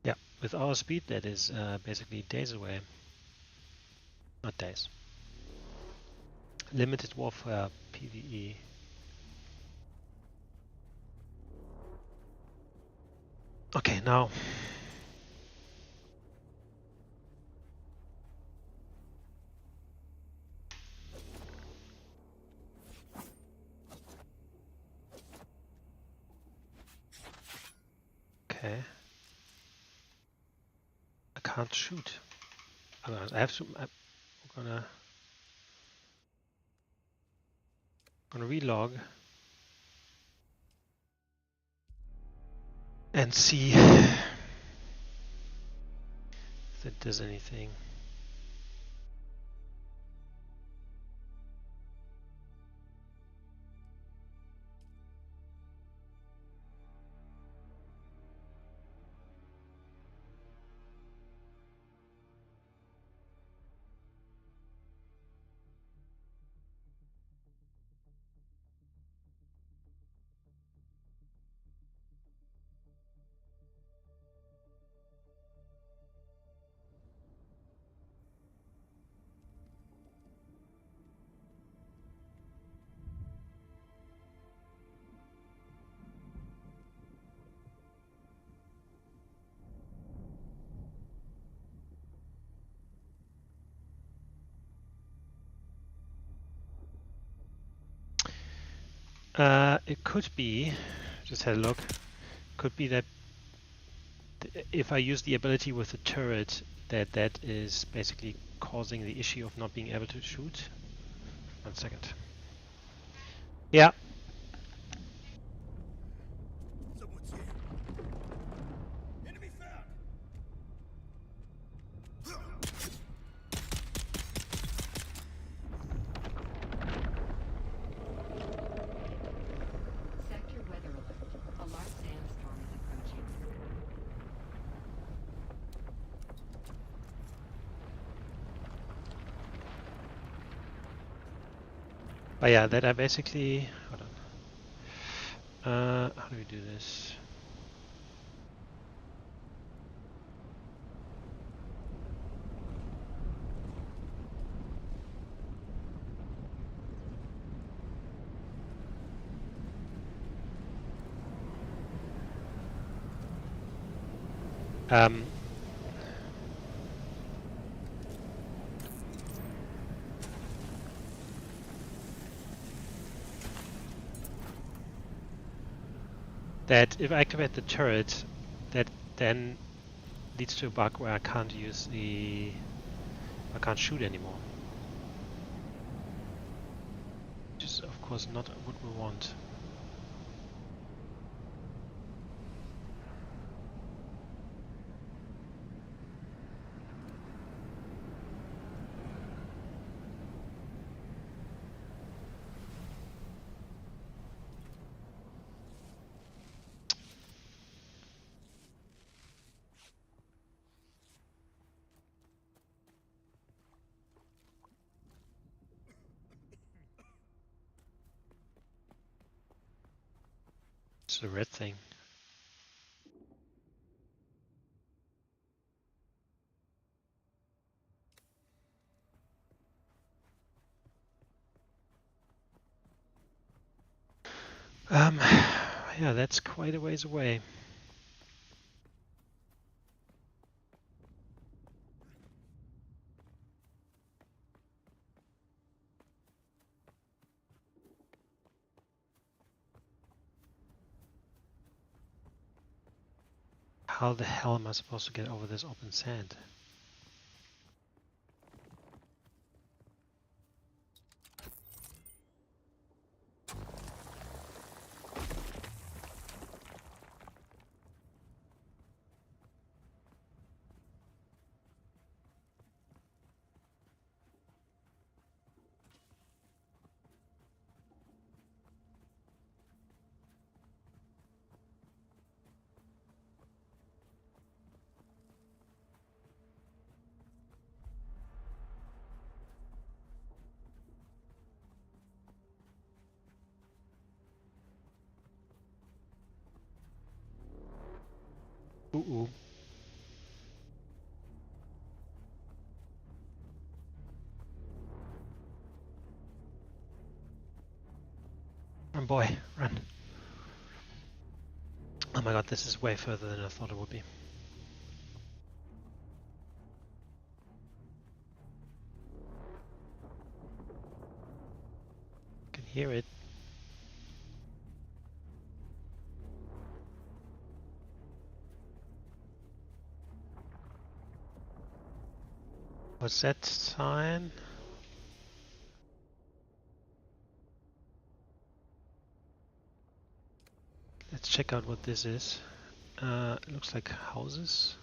Yeah, with our speed, that is basically days away. Not days. Limited warfare PvE. Okay, now. Okay. I can't shoot. Otherwise, I have to. I'm gonna relog and see if it does anything. It could be. Just had a look. Could be that if I use the ability with the turret, that is basically causing the issue of not being able to shoot. 1 second. Yeah. Someone's here. Enemy found. Sector weather alert. A large sandstorm is approaching. But yeah, that I basically. Hold on. How do we do this? Um, that if I activate the turret, that then leads to a bug where I can't I can't shoot anymore. Which is of course not what we want. the red thing? Yeah, that's quite a ways away. How the hell am I supposed to get over this open sand? Ooh. Run, boy, run. Oh my god, this is way further than I thought it would be. I can hear it. What's that sign? Let's check out what this is. It looks like houses.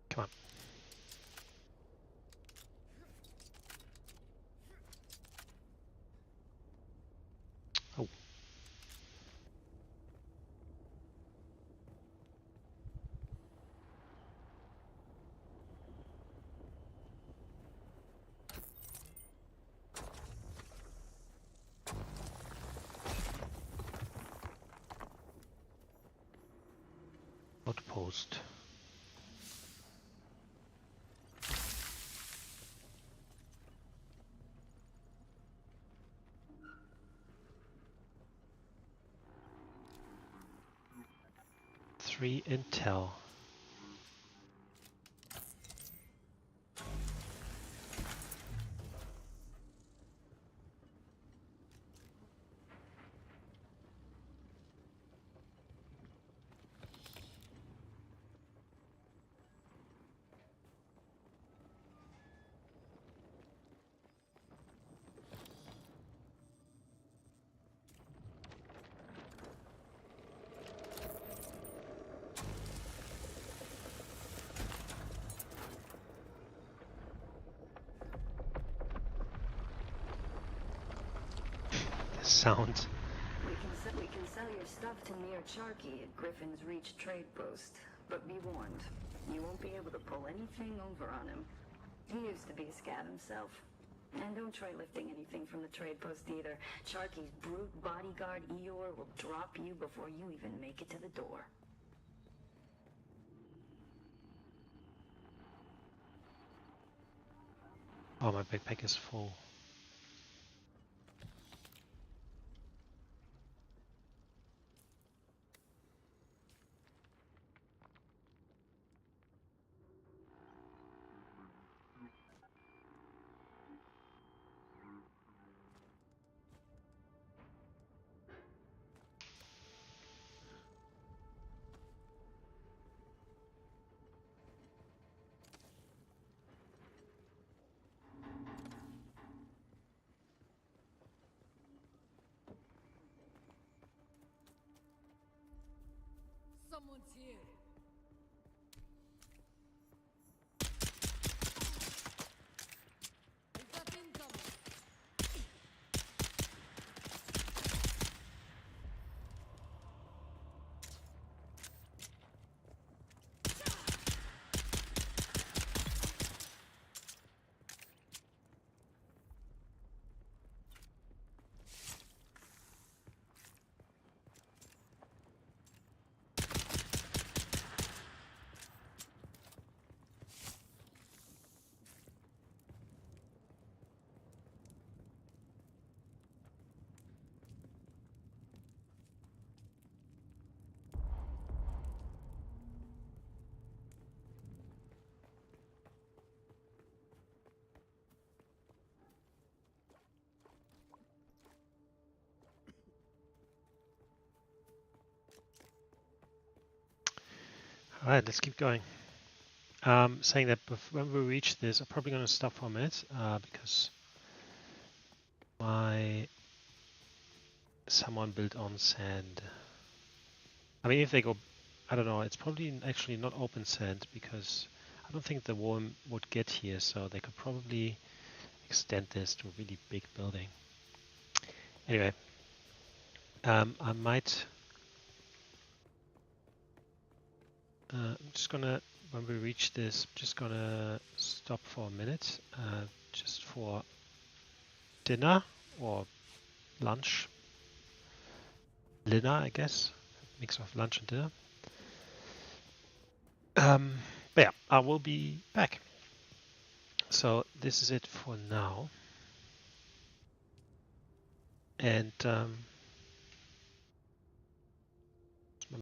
Come on. Oh. Outpost. Three intel. The sound. We can sell your stuff to Mir Charkey at Griffin's Reach trade post, but be warned, you won't be able to pull anything over on him. He used to be a scav himself. And don't try lifting anything from the trade post either. Charkey's brute bodyguard Eeyore will drop you before you even make it to the door. Oh, my backpack is full. Someone's here. We got incoming. All right, let's keep going. Saying that when we reach this, I'm probably going to stop for a minute because someone built on sand. I mean, if they go, I don't know. It's probably actually not open sand because I don't think the worm would get here, so they could probably extend this to a really big building. Anyway, I might. I'm just gonna, when we reach this, I'm just gonna stop for a minute, just for dinner or lunch. Dinner, I guess, mix of lunch and dinner. But yeah, I will be back. So this is it for now, and